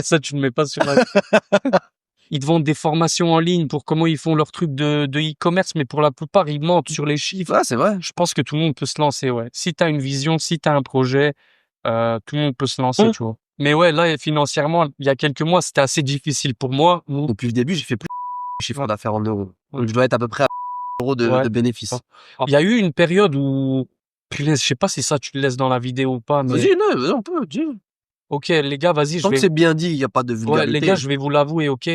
Ça, tu ne mets pas sur la... Ils te vendent des formations en ligne pour comment ils font leur truc de e-commerce, mais pour la plupart, ils mentent sur les chiffres. Ouais, c'est vrai. Je pense que tout le monde peut se lancer, ouais. Si t'as une vision, si t'as un projet, tout le monde peut se lancer, tu vois. Mais ouais, là, financièrement, il y a quelques mois, c'était assez difficile pour moi. Depuis le début, j'ai fait plus de chiffre Ouais. d'affaires en euros. Ouais. Donc, je dois être à peu près à euros Ouais. de bénéfices. Il y a eu une période où, punaise, je sais pas si ça tu le laisses dans la vidéo ou pas, mais Vas-y, non, on peut, dis. ok, les gars, vas-y, je Tant que vais, c'est bien dit, il n'y a pas de ouais, les gars, vulgarité. je vais vous l'avouer, ok.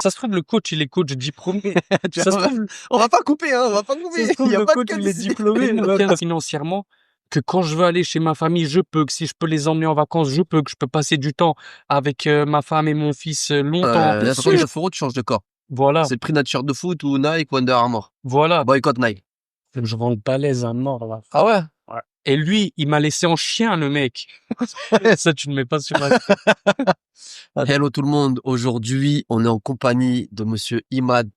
Ça se trouve, le coach, il est coach diplômé. Ça se trouve, On va pas couper, hein, on va pas ça couper. se trouve, Il y a le pas de coach, il est ici. diplômé, financièrement, que quand je veux aller chez ma famille, je peux, que si je peux les emmener en vacances, je peux, que je peux passer du temps avec ma femme et mon fils longtemps. Bien sûr. 9 euros, tu changes de corps. Voilà, C'est le prix d'un t-shirt de foot ou Nike ou Under Armour. voilà. Boycott Nike. Je vends le balèze à mort, là. Ah ouais? Ouais. Et lui, il m'a laissé en chien, le mec. Ça, tu ne mets pas sur la... Hello tout le monde. Aujourd'hui, on est en compagnie de monsieur Imad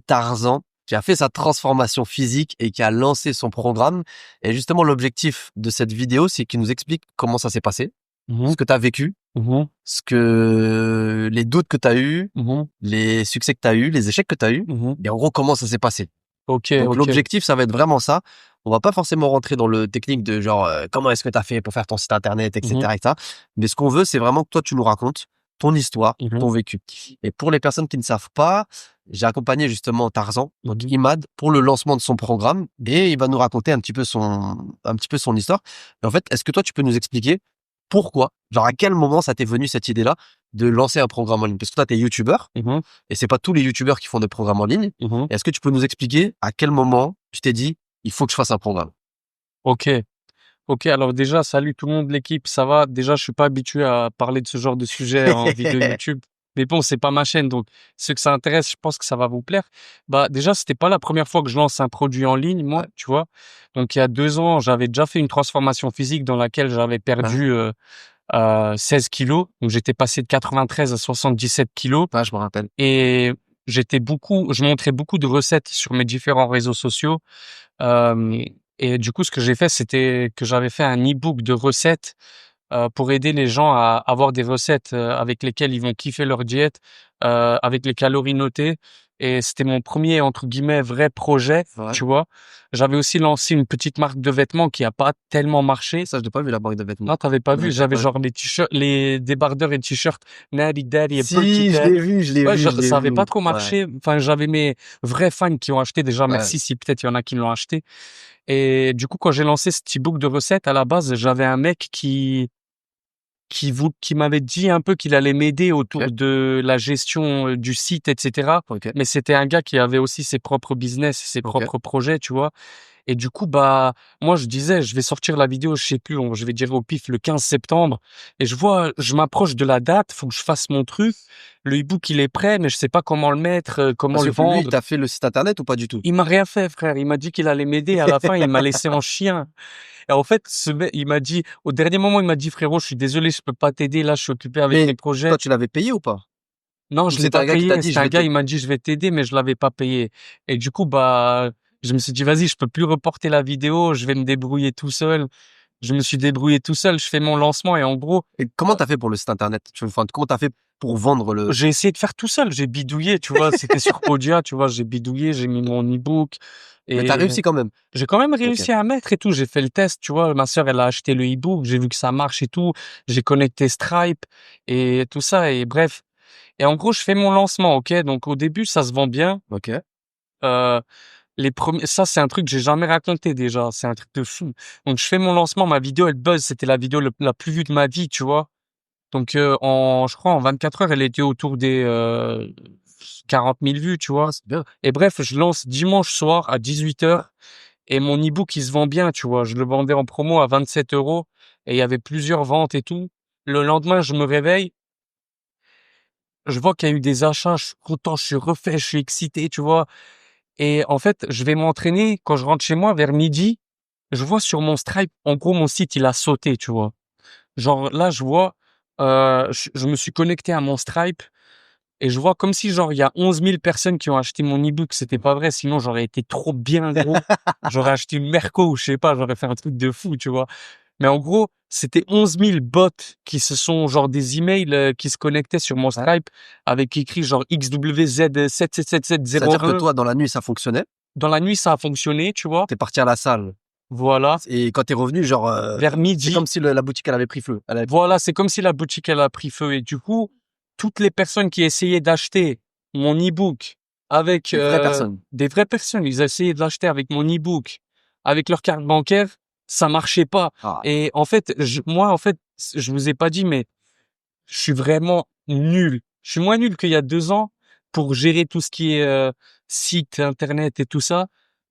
Tarzan, qui a fait sa transformation physique et qui a lancé son programme. Et justement, l'objectif de cette vidéo, c'est qu'il nous explique comment ça s'est passé, ce que tu as vécu, les doutes que tu as eu, les succès que tu as eu, les échecs que tu as eu, et en gros, comment ça s'est passé. Ok, Donc ok. l'objectif, ça va être vraiment ça. On va pas forcément rentrer dans le technique de genre comment est-ce que tu as fait pour faire ton site internet, etc., etc. Mais ce qu'on veut, c'est vraiment que toi, tu nous racontes ton histoire, ton vécu. Et pour les personnes qui ne savent pas, j'ai accompagné justement Tarzan, donc Imad, pour le lancement de son programme, et il va nous raconter un petit peu son histoire. Et en fait, est-ce que toi, tu peux nous expliquer pourquoi, genre à quel moment ça t'est venu cette idée-là de lancer un programme en ligne? Parce que toi, t'es youtubeur, et c'est pas tous les youtubeurs qui font des programmes en ligne. Est-ce que tu peux nous expliquer à quel moment tu t'es dit, il faut que je fasse un programme? Ok. Ok, alors déjà, salut tout le monde de l'équipe, ça va? Déjà, je suis pas habitué à parler de ce genre de sujet en vidéo YouTube. Mais bon, c'est pas ma chaîne, donc ceux que ça intéresse, je pense que ça va vous plaire. Bah déjà, c'était pas la première fois que je lance un produit en ligne, moi, tu vois. Donc il y a 2 ans, j'avais déjà fait une transformation physique dans laquelle j'avais perdu 16 kilos. Donc j'étais passé de 93 à 77 kilos. Ah, je me rappelle. Et je montrais beaucoup de recettes sur mes différents réseaux sociaux. Et du coup, ce que j'ai fait, c'était que j'avais fait un e-book de recettes pour aider les gens à avoir des recettes avec lesquelles ils vont kiffer leur diète, avec les calories notées. Et c'était mon premier, entre guillemets, vrai projet, Ouais. tu vois. J'avais aussi lancé une petite marque de vêtements qui a pas tellement marché. Ça, je n'ai pas vu la marque de vêtements. Non, t'avais pas vu. Ouais, J'avais ouais. genre les t-shirts, les débardeurs et t-shirts Natty Daddy et Perky Si, je Daddy. l'ai vu, je l'ai Ouais, vu, je l'ai ça avait vu. pas trop Ouais. marché. Enfin, j'avais mes vrais fans qui ont acheté déjà. Ouais. Merci si peut-être il y en a qui l'ont acheté. Et du coup, quand j'ai lancé ce petit book de recettes, à la base, j'avais un mec qui m'avait dit un peu qu'il allait m'aider autour de la gestion du site, etc. Mais c'était un gars qui avait aussi ses propres business, ses propres projets, tu vois. Et du coup, bah, moi, je disais, je vais sortir la vidéo, je sais plus, je vais dire au pif le 15 septembre. Et je m'approche de la date, faut que je fasse mon truc. Le e-book, il est prêt, mais je sais pas comment le mettre, comment Parce le que lui, vendre. t'as fait le site internet ou pas du tout? Il m'a rien fait, frère. Il m'a dit qu'il allait m'aider. À la fin, il m'a laissé en chien. Et en fait, il m'a dit, au dernier moment, il m'a dit, frérot, je suis désolé, je peux pas t'aider. Là, je suis occupé avec mes projets. Toi, tu l'avais payé ou pas? Non, Ou je l'ai c'était pas un gars qui t'a payé. dit, C'était un gars, il m'a dit, je vais t'aider, mais je l'avais pas payé. Et du coup, bah, je me suis dit, vas-y, je peux plus reporter la vidéo. Je vais me débrouiller tout seul. Je me suis débrouillé tout seul. Je fais mon lancement et en gros. Et comment t'as fait pour le site internet? Enfin, comment t'as fait pour vendre le... J'ai essayé de faire tout seul. J'ai bidouillé, tu vois. C'était sur Podia, tu vois. J'ai bidouillé, j'ai mis mon e-book. Mais t'as réussi quand même? J'ai quand même réussi à mettre et tout. J'ai fait le test, tu vois. Ma sœur, elle a acheté le e-book. J'ai vu que ça marche et tout. J'ai connecté Stripe et tout ça. Et bref. Et en gros, je fais mon lancement, ok? Donc, au début, ça se vend bien. Ok. Ça, c'est un truc que j'ai jamais raconté déjà. C'est un truc de fou. Donc, je fais mon lancement. Ma vidéo, elle buzz. C'était la vidéo la plus vue de ma vie, tu vois. Donc, je crois, en 24 heures, elle était autour des 40 000 vues, tu vois. C'est bien. Et bref, je lance dimanche soir à 18 heures. Et mon e-book, il se vend bien, tu vois. Je le vendais en promo à 27 euros. Et il y avait plusieurs ventes et tout. Le lendemain, je me réveille. Je vois qu'il y a eu des achats. Je suis content, je suis refait, je suis excité, tu vois. Et en fait, je vais m'entraîner. Quand je rentre chez moi vers midi, je vois sur mon Stripe, en gros, mon site, il a sauté, tu vois. Genre, là, je vois, je me suis connecté à mon Stripe et je vois comme si, genre, il y a 11 000 personnes qui ont acheté mon e-book. C'était pas vrai, sinon j'aurais été trop bien gros. J'aurais acheté une Merco ou je sais pas, j'aurais fait un truc de fou, tu vois. Mais en gros, c'était 11 000 bots qui se sont, genre, des emails qui se connectaient sur mon Stripe avec écrit genre C'est-à-dire que XWZ77701. toi, dans la nuit, ça fonctionnait. Dans la nuit, ça a fonctionné, tu vois. T'es parti à la salle. Voilà. Et quand t'es revenu, genre, Vers c'est midi. comme si la boutique, elle avait pris feu. Voilà, c'est comme si la boutique, elle a pris feu. Et du coup, toutes les personnes qui essayaient d'acheter mon e-book avec Des vraies personnes. des vraies personnes, ils essayaient de l'acheter avec mon e-book, avec leur carte bancaire, ça marchait pas. Ah, Et en fait, moi, en fait, je vous ai pas dit, mais je suis vraiment nul. Je suis moins nul qu'il y a 2 ans pour gérer tout ce qui est site internet et tout ça.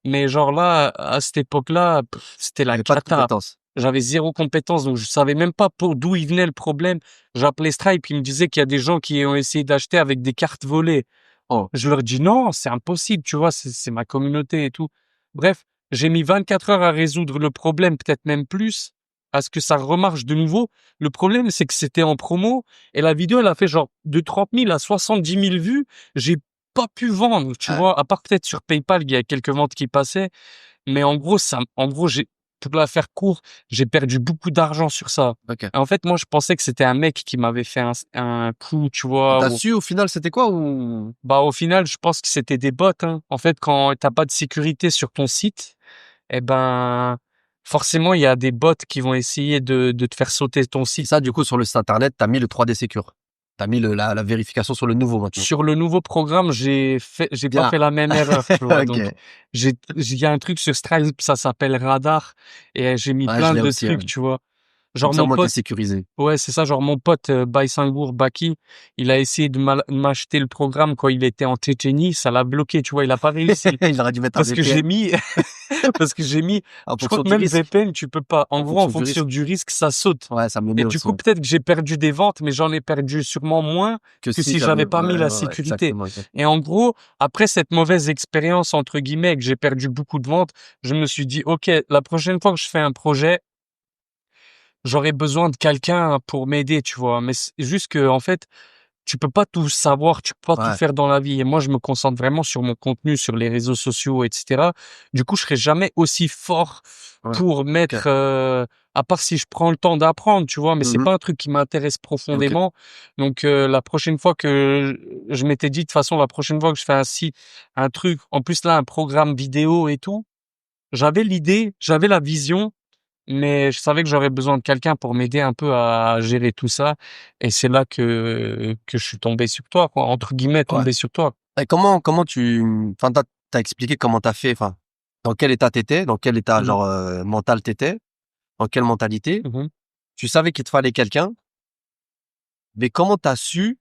Mais genre là, à cette époque-là, c'était la t'avais pas de cata. compétences. J'avais zéro compétence, donc je savais même pas pour d'où il venait le problème. J'appelais Stripe, ils me disaient qu'il y a des gens qui ont essayé d'acheter avec des cartes volées. Oh, Je leur dis non, c'est impossible, tu vois, c'est ma communauté et tout. Bref, j'ai mis 24 heures à résoudre le problème, peut-être même plus, à ce que ça remarche de nouveau. Le problème, c'est que c'était en promo et la vidéo, elle a fait genre de 30 000 à 70 000 vues. J'ai pas pu vendre, tu ouais. vois, à part peut-être sur PayPal, il y a quelques ventes qui passaient. Mais en gros, pour la faire court, j'ai perdu beaucoup d'argent sur ça. Ok. Et en fait, moi, je pensais que c'était un mec qui m'avait fait un coup, tu Et vois. t'as su au final c'était quoi ou? Bah, au final, je pense que c'était des bots, hein. En fait, quand t'as pas de sécurité sur ton site, eh ben, forcément, il y a des bots qui vont essayer de te faire sauter ton Et site. ça, du coup, sur le site internet, t'as mis le 3D Secure. T'as mis la vérification sur le nouveau maintenant. Sur le nouveau programme, j'ai pas Bien. fait la même erreur, tu vois. Ok. Donc, il y a un truc sur Stripe, ça s'appelle Radar, et j'ai mis Ouais, je plein l'ai de aussi. Ouais. trucs, tu vois. Comme Genre, ça, au mon moins, t'es pote, sécurisé. ouais, c'est ça, genre, mon pote, Baïsingour Baki, il a essayé de m'acheter le programme quand il était en Tchétchénie, ça l'a bloqué, tu vois, il a pas réussi. Il aurait dû mettre un Parce que j'ai VPN mis, parce que j'ai mis, en je crois fonction que du même risque. VPN, tu peux pas. En En gros, en fonction du fonction risque. du risque, ça saute. Ouais, ça me Et met du aussi. coup, peut-être que j'ai perdu des ventes, mais j'en ai perdu sûrement moins Que que si si t'avais, j'avais pas ouais, mis la ouais, ouais, sécurité. exactement, exactement. Et en gros, après cette mauvaise expérience, entre guillemets, que j'ai perdu beaucoup de ventes, je me suis dit, OK, la prochaine fois que je fais un projet, j'aurais besoin de quelqu'un pour m'aider, tu vois. Mais c'est juste que, en fait, tu peux pas tout savoir, tu peux pas tout Ouais, faire dans la vie. Et moi, je me concentre vraiment sur mon contenu, sur les réseaux sociaux, etc. Du coup, je serai jamais aussi fort ouais. pour Ok. mettre, à part si je prends le temps d'apprendre, tu vois, mais c'est Mhm. pas un truc qui m'intéresse Ok. profondément. Donc, la prochaine fois que je m'étais dit, de toute façon, la prochaine fois que je fais un truc, en plus là, un programme vidéo et tout, j'avais l'idée, j'avais la vision, mais je savais que j'aurais besoin de quelqu'un pour m'aider un peu à gérer tout ça. Et c'est là que je suis tombé sur toi, quoi, entre guillemets, Ouais. tombé sur toi. Et comment enfin, t'as expliqué comment t'as fait, enfin, dans quel état t'étais, dans quel état, Mmh. genre, mental t'étais, dans quelle mentalité. Mmh. Tu savais qu'il te fallait quelqu'un, mais comment t'as su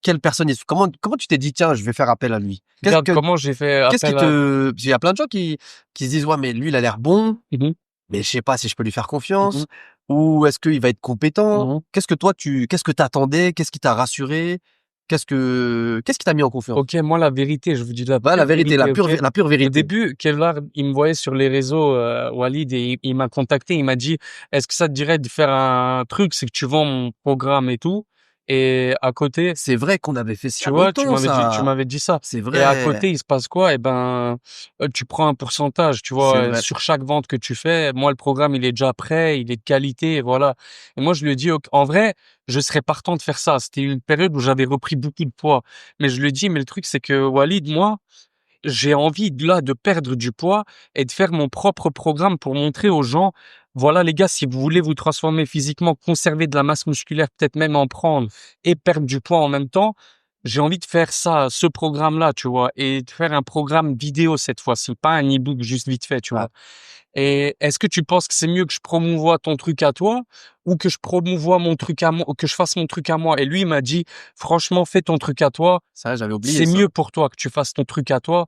quelle personne comment tu t'es dit, tiens, je vais faire appel à lui? Regarde comment j'ai fait Qu'est-ce qui appel à. parce qu'il y a plein de gens qui se disent, ouais, mais lui, il a l'air bon, Mmh. mais je sais pas si je peux lui faire Mmh. confiance, ou est-ce qu'il va être compétent? Mmh. Qu'est-ce que t'attendais? Qu'est-ce qui t'a rassuré? Qu'est-ce qui t'a mis en confiance? OK, moi, la vérité, je vous dis la Voilà, la pure vérité, vérité, OK? la pure Au vérité. début, Kevlar, il me voyait sur les réseaux, Walid, et il m'a contacté. Il m'a dit, est-ce que ça te dirait de faire un truc, c'est que tu vends mon programme et tout. Et à côté, C'est vrai qu'on avait fait ça il y tu a vois, longtemps, tu ça. m'avais dit ça. C'est Et à vrai, côté, il se passe quoi? Eh ben, tu prends un pourcentage, tu c'est vois, vrai. sur chaque vente que tu fais. Moi, le programme, il est déjà prêt, il est de qualité, et voilà. Et moi, je lui ai dit, OK, en vrai, je serais partant de faire ça. C'était une période où j'avais repris beaucoup de poids. Mais je lui ai dit, mais le truc, c'est que Walid, moi, j'ai envie là de perdre du poids et de faire mon propre programme pour montrer aux gens, voilà les gars, si vous voulez vous transformer physiquement, conserver de la masse musculaire, peut-être même en prendre et perdre du poids en même temps, j'ai envie de faire ça, ce programme-là, tu vois, et de faire un programme vidéo cette fois-ci, pas un e-book juste vite fait, tu Ouais. vois. Et est-ce que tu penses que c'est mieux que je promouvoie ton truc à toi ou que je promouvoie mon truc à moi, ou que je fasse mon truc à moi? Et lui, il m'a dit, franchement, fais ton truc à toi. C'est vrai, j'avais oublié C'est ça. mieux pour toi que tu fasses ton truc à toi.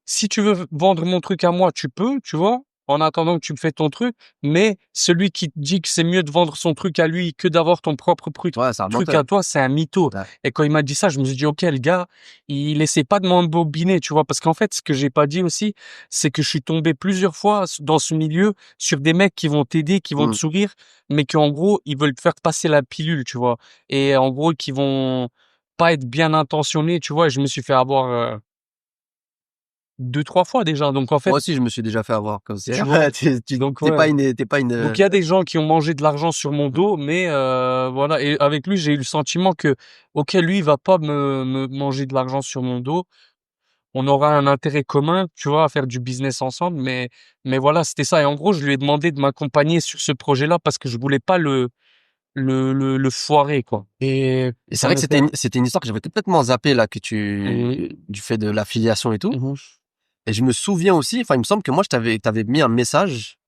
Si tu veux vendre mon truc à moi, tu peux, tu vois, en attendant que tu me fais ton truc. Mais celui qui te dit que c'est mieux de vendre son truc à lui que d'avoir ton propre Ouais, c'est un truc menteur. à toi, c'est un mytho. Ouais. Et quand il m'a dit ça, je me suis dit, OK, le gars, il essaie pas de m'embobiner, tu vois, parce qu'en fait, ce que j'ai pas dit aussi, c'est que je suis tombé plusieurs fois dans ce milieu sur des mecs qui vont t'aider, qui vont te Mmh. sourire, mais qui, en gros, ils veulent te faire passer la pilule, tu vois. Et en gros, qui vont pas être bien intentionnés, tu vois, et je me suis fait avoir, 2-3 fois déjà. Donc en fait, Moi aussi, je me suis déjà fait avoir comme c'est. tu vois. Donc T'es ouais. pas une, t'es pas Donc une. il y a des gens qui ont mangé de l'argent sur mon dos, mais voilà. Et avec lui, j'ai eu le sentiment que, ok, lui, il va pas me manger de l'argent sur mon dos. On aura un intérêt commun, tu vois, à faire du business ensemble. Mais voilà, c'était ça. Et en gros, je lui ai demandé de m'accompagner sur ce projet-là parce que je voulais pas le foirer, quoi. Et Et c'est ça vrai que me fait. c'était une histoire que j'avais complètement zappé là, Mhm, du fait de l'affiliation et tout. mhm, Et je me souviens aussi, enfin, il me semble que moi, t'avais mis un message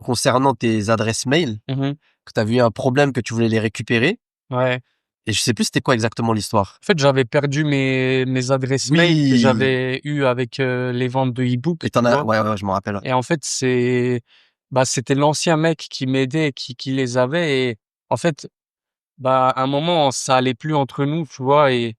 concernant tes adresses mail, mhm. que t'avais eu un problème, que tu voulais les récupérer. Ouais. Et je sais plus c'était quoi exactement l'histoire. En fait, j'avais perdu mes adresses mail que Oui. j'avais eues avec les ventes de e-book, Et tu t'en as, vois. ouais, ouais, je me rappelle. Ouais. Et en fait, c'était l'ancien mec qui m'aidait, qui les avait. Et en fait, à un moment, ça allait plus entre nous, tu vois. Et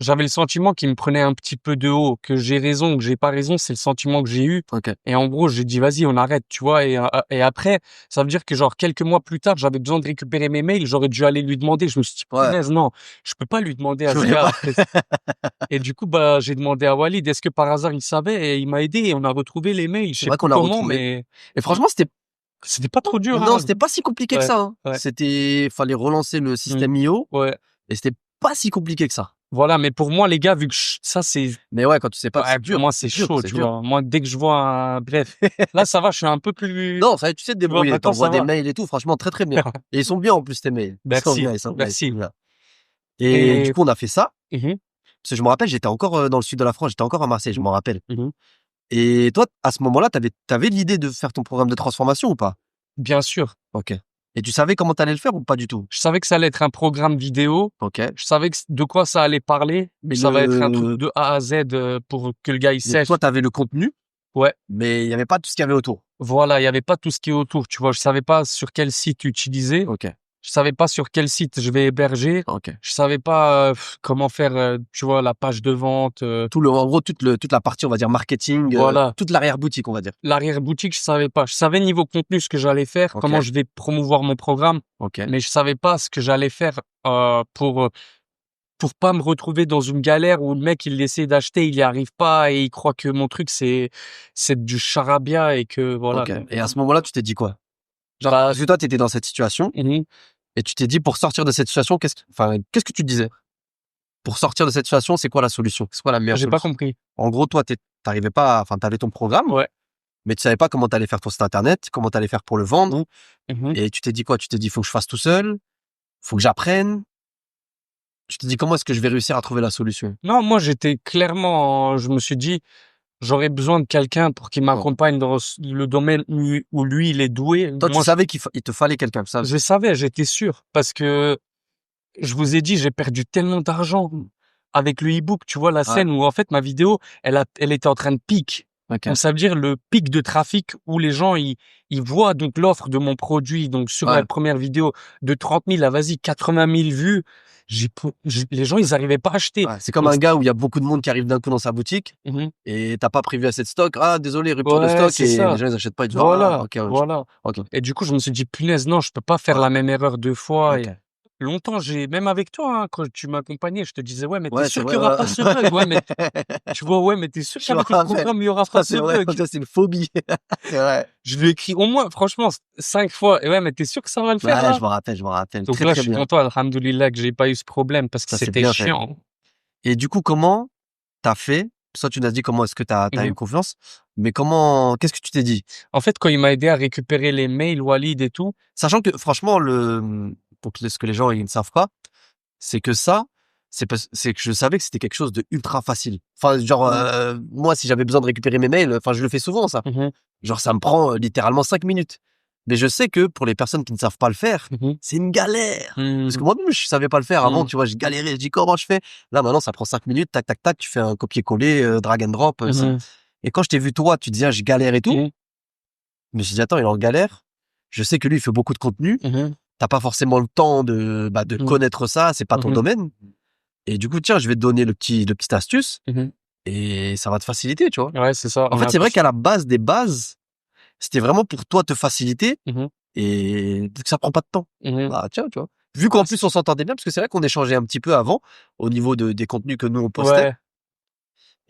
j'avais le sentiment qu'il me prenait un petit peu de haut, que j'ai raison, que j'ai pas raison, c'est le sentiment que j'ai eu. Ok. Et en gros, j'ai dit, vas-y, on arrête, tu vois. Et après, ça veut dire que genre quelques mois plus tard, j'avais besoin de récupérer mes mails, j'aurais dû aller lui demander. Je me suis dit, Ouais. punaise, non, je peux pas lui demander à Je ce voulais gars pas. après. Et du coup, j'ai demandé à Walid, est-ce que par hasard il savait? Et il m'a aidé et on a retrouvé les mails. Je C'est sais vrai plus qu'on a comment, retrouvé. mais Et franchement, c'était pas trop dur, non, hein. c'était pas si compliqué que Ouais, ça, hein. ouais. Fallait relancer le Mmh. système IO. Ouais. Et c'était pas si compliqué que ça. Voilà, mais pour moi, les gars, vu que ça, c'est, Mais ouais, quand tu sais pas, ouais, c'est pour dur. moi, C'est c'est dur, chaud, c'est tu dur. vois. Moi, dès que je vois bref. Là, ça va, je suis un peu plus, Non, ça, tu sais te tu vois, débrouiller. maintenant, T'envoies ça des va. mails et tout. Franchement, très, très bien. Et ils sont bien, en plus, tes mails. Ils sont bien, Merci, ils sont bien, ils sont merci. bien. Et du Et, coup, on a fait ça. mhm, Parce que je me rappelle, j'étais encore dans le sud de la France. J'étais encore à Marseille, je mhm, m'en rappelle. mhm. Et toi, à ce moment-là, t'avais l'idée de faire ton programme de transformation ou pas? Bien sûr. Ok. Et tu savais comment t'allais le faire ou pas du tout? Je savais que ça allait être un programme vidéo. Ok. Je savais de quoi ça allait parler. Mais Ça va être un truc de A à Z pour que le gars il mais sèche. toi, t'avais le contenu, Ouais. mais il y avait pas tout ce qu'il y avait autour. Voilà, il y avait pas tout ce qui est autour, tu vois. Je savais pas sur quel site utiliser. Ok. Je savais pas sur quel site je vais héberger. Ok. Je savais pas comment faire, tu vois, la page de vente. En gros, toute la partie, on va dire, marketing, Voilà. toute l'arrière-boutique, on va dire. L'arrière-boutique, je savais pas. Je savais niveau contenu ce que j'allais faire, Ok. comment je vais promouvoir mon programme, Ok. mais je savais pas ce que j'allais faire pour pas me retrouver dans une galère où le mec il essaie d'acheter, il y arrive pas et il croit que mon truc c'est du charabia et que voilà. Ok. Et à ce moment-là, tu t'es dit quoi? Genre, Bah, parce que toi, t'étais dans cette situation mhm. et tu t'es dit, pour sortir de cette situation, qu'est-ce que tu disais? Pour sortir de cette situation, c'est quoi la solution? C'est quoi la meilleure J'ai pas solution? compris. En gros, toi, t'arrivais pas, enfin, t'avais ton programme, Ouais. mais tu savais pas comment t'allais faire ton site internet, comment t'allais faire pour le vendre. Mhm. Et tu t'es dit quoi? Tu t'es dit, faut que je fasse tout seul, faut que j'apprenne. Tu t'es dit, comment est-ce que je vais réussir à trouver la solution? Non, moi j'étais clairement, je me suis dit, j'aurais besoin de quelqu'un pour qu'il Bon. m'accompagne dans le domaine où lui il est doué. Toi, tu Moi, savais il te fallait quelqu'un, ça. je savais, j'étais sûr parce que je vous ai dit, j'ai perdu tellement d'argent avec le e-book. Tu vois la Ouais. scène où en fait ma vidéo, elle était en train de pique. Ok. Donc ça veut dire le pic de trafic où les gens ils voient donc l'offre de mon produit. Donc sur Ouais. ma première vidéo de 30 000 à vas-y 80 000 vues, les gens ils arrivaient pas à acheter. Ouais. C'est comme Donc un gars où il y a beaucoup de monde qui arrive d'un coup dans sa boutique mhm. et t'as pas prévu assez de stock. Ah, désolé, rupture de Ouais, stock c'est et les ça. gens, ils achètent pas. Ils disent, ah, Voilà, ok, voilà. ok. Et du coup, je me suis dit, punaise, non, je peux pas faire Ouais. la même erreur 2 fois. Ok. Et longtemps, même avec toi, hein, quand tu m'accompagnais, je te disais, ouais, mais t'es Ouais, c'est sûr vrai. qu'il y aura pas ce bug? Ouais, mais tu vois, ouais, mais t'es sûr Je me qu'avec le rappelle. programme, il y aura Ça, pas ce c'est vrai. bug? Ça, c'est une phobie. C'est vrai. Je lui ai écrit au moins, franchement, 5 fois. Et ouais, mais t'es sûr que ça va le faire, Ouais, là? je me rappelle. Donc Très, là, je très suis bien. content, alhamdoulilah, que j'ai pas eu ce problème parce que Ça, c'est c'était bien fait. chiant. Et du coup, comment t'as fait? Soit tu nous as dit comment est-ce que t'as eu Mhm. confiance, mais qu'est-ce que tu t'es dit? En fait, quand il m'a aidé à récupérer les mails, Walid et tout, Sachant que, franchement, pour que ce que les gens, ils ne savent pas, c'est que ça, c'est que je savais que c'était quelque chose de ultra facile. Enfin, genre, mhm, moi, si j'avais besoin de récupérer mes mails, enfin, je le fais souvent, ça. mhm, Genre, ça me prend littéralement 5 minutes. Mais je sais que pour les personnes qui ne savent pas le faire, mhm, c'est une galère. Parce que mhm, moi-même, je savais pas le faire avant, mhm, tu vois, je galérais, je dis comment je fais? Là, maintenant, ça prend 5 minutes, tac, tac, tac, tu fais un copier-coller, drag and drop. mhm, Et quand je t'ai vu, toi, tu disais, ah, je galère et tout, mhm, je me suis dit, attends, il est en galère. Je sais que lui, il fait beaucoup de contenu. mhm, T'as pas forcément le temps de mhm, connaître ça, c'est pas ton mhm, domaine. Et du coup, tiens, je vais te donner le petit astuce mhm. et ça va te faciliter, tu vois. Ouais, c'est ça. En fait, c'est vrai qu'à la base des bases, c'était vraiment pour toi te faciliter Mhm, et que ça prend pas de temps. mhm. Bah, tiens, tu vois. Vu qu'en plus on s'entendait bien, parce que c'est vrai qu'on échangeait un petit peu avant au niveau des contenus que nous on postait. Ouais.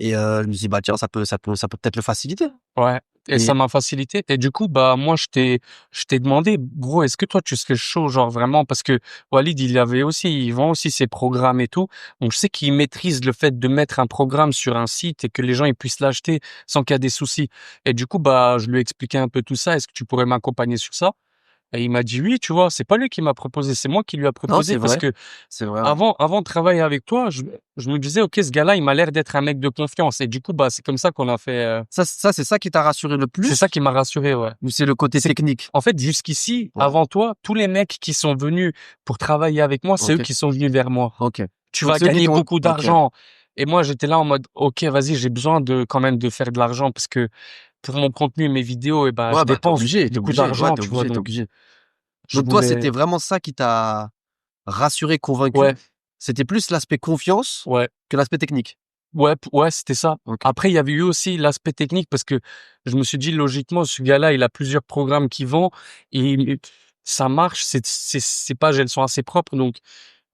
Et je me suis dit, bah tiens, ça peut peut-être le faciliter. Ouais. Et Et ça m'a facilité. Et du coup, bah, moi, je t'ai demandé, gros, est-ce que toi, tu serais chaud, genre vraiment, parce que Walid, il vend aussi ses programmes et tout. Donc, je sais qu'il maîtrise le fait de mettre un programme sur un site et que les gens, ils puissent l'acheter sans qu'il y ait des soucis. Et du coup, bah, je lui ai expliqué un peu tout ça. Est-ce que tu pourrais m'accompagner sur ça? Et il m'a dit oui, tu vois, c'est pas lui qui m'a proposé, c'est moi qui lui a non, proposé parce que c'est vrai, ouais. avant de travailler avec toi, je me disais, OK, ce gars-là, il m'a l'air d'être un mec de confiance. Et du coup, bah, c'est comme ça qu'on a fait, Ça, c'est ça qui t'a rassuré le c'est ça plus, qui m'a rassuré, ouais. ou c'est le côté C'est technique? En fait, jusqu'ici, Ouais, avant toi, tous les mecs qui sont venus pour travailler avec moi, c'est eux ok, qui sont venus vers moi. ok. Tu Donc vas c'est eux qui gagner t'ont, beaucoup ok. d'argent. Et moi, j'étais là en mode, OK, vas-y, j'ai besoin quand même de faire de l'argent parce que pour mon contenu et mes vidéos, et ben, je Ouais, bah dépense beaucoup ouais, d'argent, tu vois. t'es Donc, obligé. je Donc toi, c'était voulais, vraiment ça qui t'a rassuré, convaincu? ouais, C'était plus l'aspect confiance ouais. que l'aspect technique? Ouais, ouais, c'était ça. Ok. Après, il y avait eu aussi l'aspect technique parce que je me suis dit logiquement, ce gars-là, il a plusieurs programmes qui vend et ça marche. Ses pages, elles sont assez propres, donc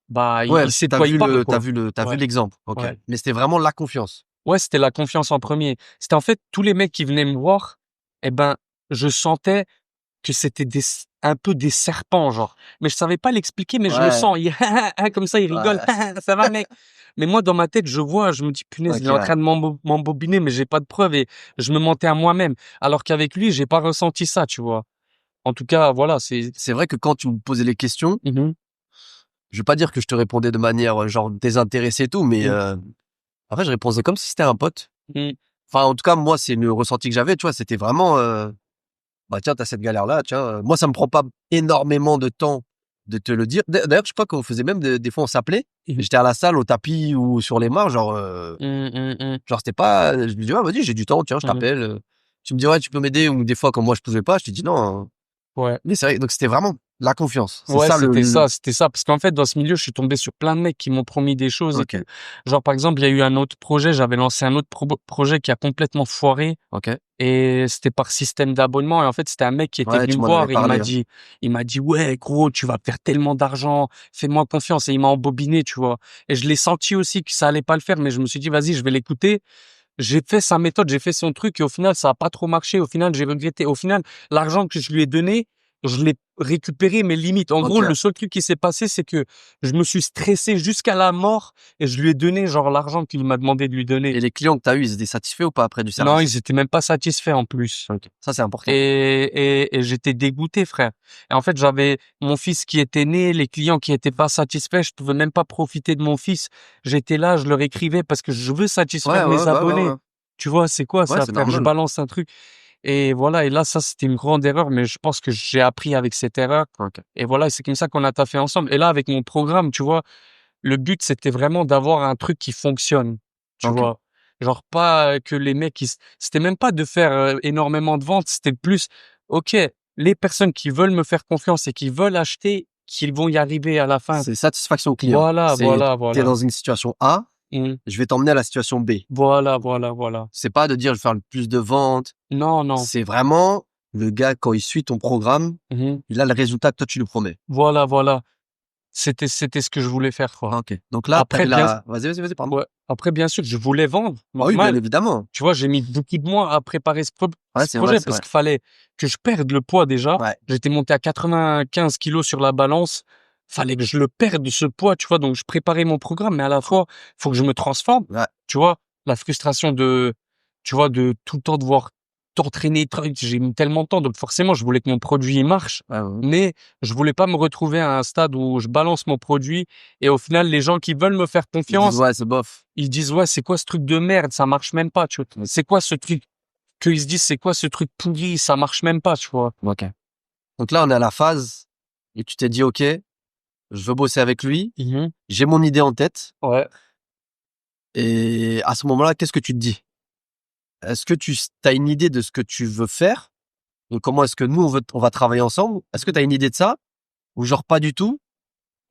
bah, il Ouais, sait de quoi il parle, quoi. t'as vu Ouais, l'exemple. Ok. ouais, Mais c'était vraiment la confiance. ouais, c'était la confiance en premier. C'était en fait tous les mecs qui venaient me voir, eh ben, je sentais que c'était un peu des serpents, genre. Mais je savais pas l'expliquer, mais je le Ouais, sens. Comme ça, il rigole. ouais. Ça va, mec? Mais moi, dans ma tête, je me dis, punaise, il Ok, est en ouais. train de m'embobiner, mais j'ai pas de preuves et je me mentais à moi-même. Alors qu'avec lui, j'ai pas ressenti ça, tu vois. En tout cas, voilà, c'est, C'est vrai que quand tu me posais les questions, Mhm, je vais pas dire que je te répondais de manière genre désintéressée et tout, mais mhm, en fait, je répondais comme si c'était un pote. mhm. Enfin, en tout cas, moi, c'est le ressenti que j'avais, tu vois, c'était vraiment, bah tiens, t'as cette galère-là, tiens. Moi, ça me prend pas énormément de temps de te le dire. D'ailleurs, je sais pas qu'on faisait même des fois, on s'appelait. Mhm, J'étais à la salle, au tapis ou sur les mains, genre, mhm, mhm, genre c'était pas. Je me dis, ouais, vas-y, j'ai du temps, tiens, je mhm. t'appelle. Tu me dis, ouais, tu peux m'aider, ou des fois, comme moi, je pouvais pas, je te dis non, hein. Ouais. Mais c'est vrai, donc c'était vraiment la confiance. C'est Ouais, ça c'était ça. Parce qu'en fait, dans ce milieu, je suis tombé sur plein de mecs qui m'ont promis des choses et Ok, tout. Genre, par exemple, il y a eu un autre projet, j'avais lancé un autre projet qui a complètement foiré ok. et c'était par système d'abonnement. Et en fait, c'était un mec qui était Ouais, venu tu me m'en avais voir et parlé, hein. il m'a dit, ouais, gros, tu vas faire tellement d'argent, fais-moi confiance. Et il m'a embobiné, tu vois. Et je l'ai senti aussi que ça allait pas le faire, mais je me suis dit, vas-y, je vais l'écouter. J'ai fait sa méthode, j'ai fait son truc et au final, ça a pas trop marché. Au final, j'ai regretté. Au final, l'argent que je lui ai donné, je l'ai récupéré, mais limite. En gros, Ok. le seul truc qui s'est passé, c'est que je me suis stressé jusqu'à la mort et je lui ai donné, genre, l'argent qu'il m'a demandé de lui donner. Et les clients que t'as eu, ils étaient satisfaits ou pas après du Non, service? ils étaient même pas satisfaits en plus. Ok. Ça, c'est important. Et j'étais dégoûté, frère. Et en fait, j'avais mon fils qui était né, les clients qui étaient pas satisfaits, je pouvais même pas profiter de mon fils. J'étais là, je leur écrivais parce que je veux Ouais, satisfaire ouais, mes bah, abonnés. ouais. Tu vois, c'est quoi Ouais, ça, c'est frère? Je normal. balance un truc. Et voilà, et là, ça, c'était une grande erreur, mais je pense que j'ai appris avec cette erreur. Ok. Et voilà, c'est comme ça qu'on a taffé ensemble. Et là, avec mon programme, tu vois, le but, c'était vraiment d'avoir un truc qui fonctionne. Tu Ok. vois? Genre pas que les mecs c'était même pas de faire énormément de ventes, c'était plus, OK, les personnes qui veulent me faire confiance et qui veulent acheter, qu'ils vont y arriver à la fin. C'est satisfaction client. Voilà, C'est, voilà, t'es voilà. dans une situation A, Mmh. je vais t'emmener à la situation B. Voilà, voilà, voilà. C'est pas de dire je vais faire le plus de ventes. Non, non. C'est vraiment le gars, quand il suit ton programme, Mmh. il a le résultat que toi tu lui promets. Voilà, voilà. C'était ce que je voulais faire, quoi. Ok. Donc là, Après t'avais bien vas-y, pardon. Ouais, après bien sûr, je voulais vendre, Ah oui, bien normal. évidemment. Tu vois, j'ai mis beaucoup de mois à préparer Ouais, ce c'est vrai, projet c'est parce vrai. qu'il fallait que je perde le poids déjà. Ouais. J'étais monté à 95 kilos sur la balance. Fallait que je le perde ce poids, tu vois. Donc, je préparais mon programme, mais à la fois, faut que je me transforme. Ouais. Tu vois, la frustration tu vois, de tout le temps devoir t'entraîner. J'ai mis tellement de temps. Donc, forcément, je voulais que mon produit il marche. Ouais, ouais. Mais je voulais pas me retrouver à un stade où je balance mon produit et au final, les gens qui veulent me faire Ils disent confiance, ouais, c'est bof. ils disent, ouais, c'est quoi ce truc de merde? Ça marche même pas, tu vois. Ok. C'est quoi ce truc? Qu'ils se disent, c'est quoi ce truc pourri? Ça marche même pas, tu vois. Ok. Donc là, on est à la phase et tu t'es dit ok, je veux bosser avec lui. Mhm. J'ai mon idée en tête. Ouais. Et à ce moment-là, qu'est-ce que tu te dis? Est-ce que tu as une idée de ce que tu veux faire? Donc comment est-ce que nous on va travailler ensemble? Est-ce que tu as une idée de ça? Ou genre pas du tout?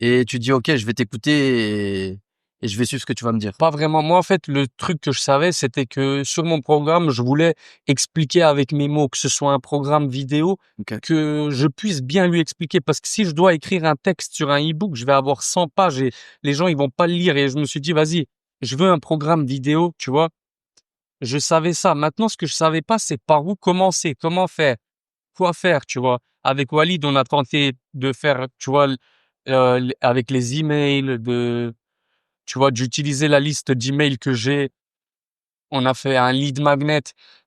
Et tu dis ok, je vais t'écouter et je vais suivre ce que tu vas me dire. Pas vraiment. Moi, en fait, le truc que je savais, c'était que sur mon programme, je voulais expliquer avec mes mots, que ce soit un programme vidéo, Ok. que je puisse bien lui expliquer. Parce que si je dois écrire un texte sur un e-book, je vais avoir 100 pages et les gens, ils vont pas le lire. Et je me suis dit, vas-y, je veux un programme vidéo, tu vois. Je savais ça. Maintenant, ce que je savais pas, c'est par où commencer, comment faire, quoi faire, tu vois. Avec Walid, on a tenté de faire, tu vois, avec les emails, tu vois, d'utiliser la liste d'emails que j'ai. On a fait un lead magnet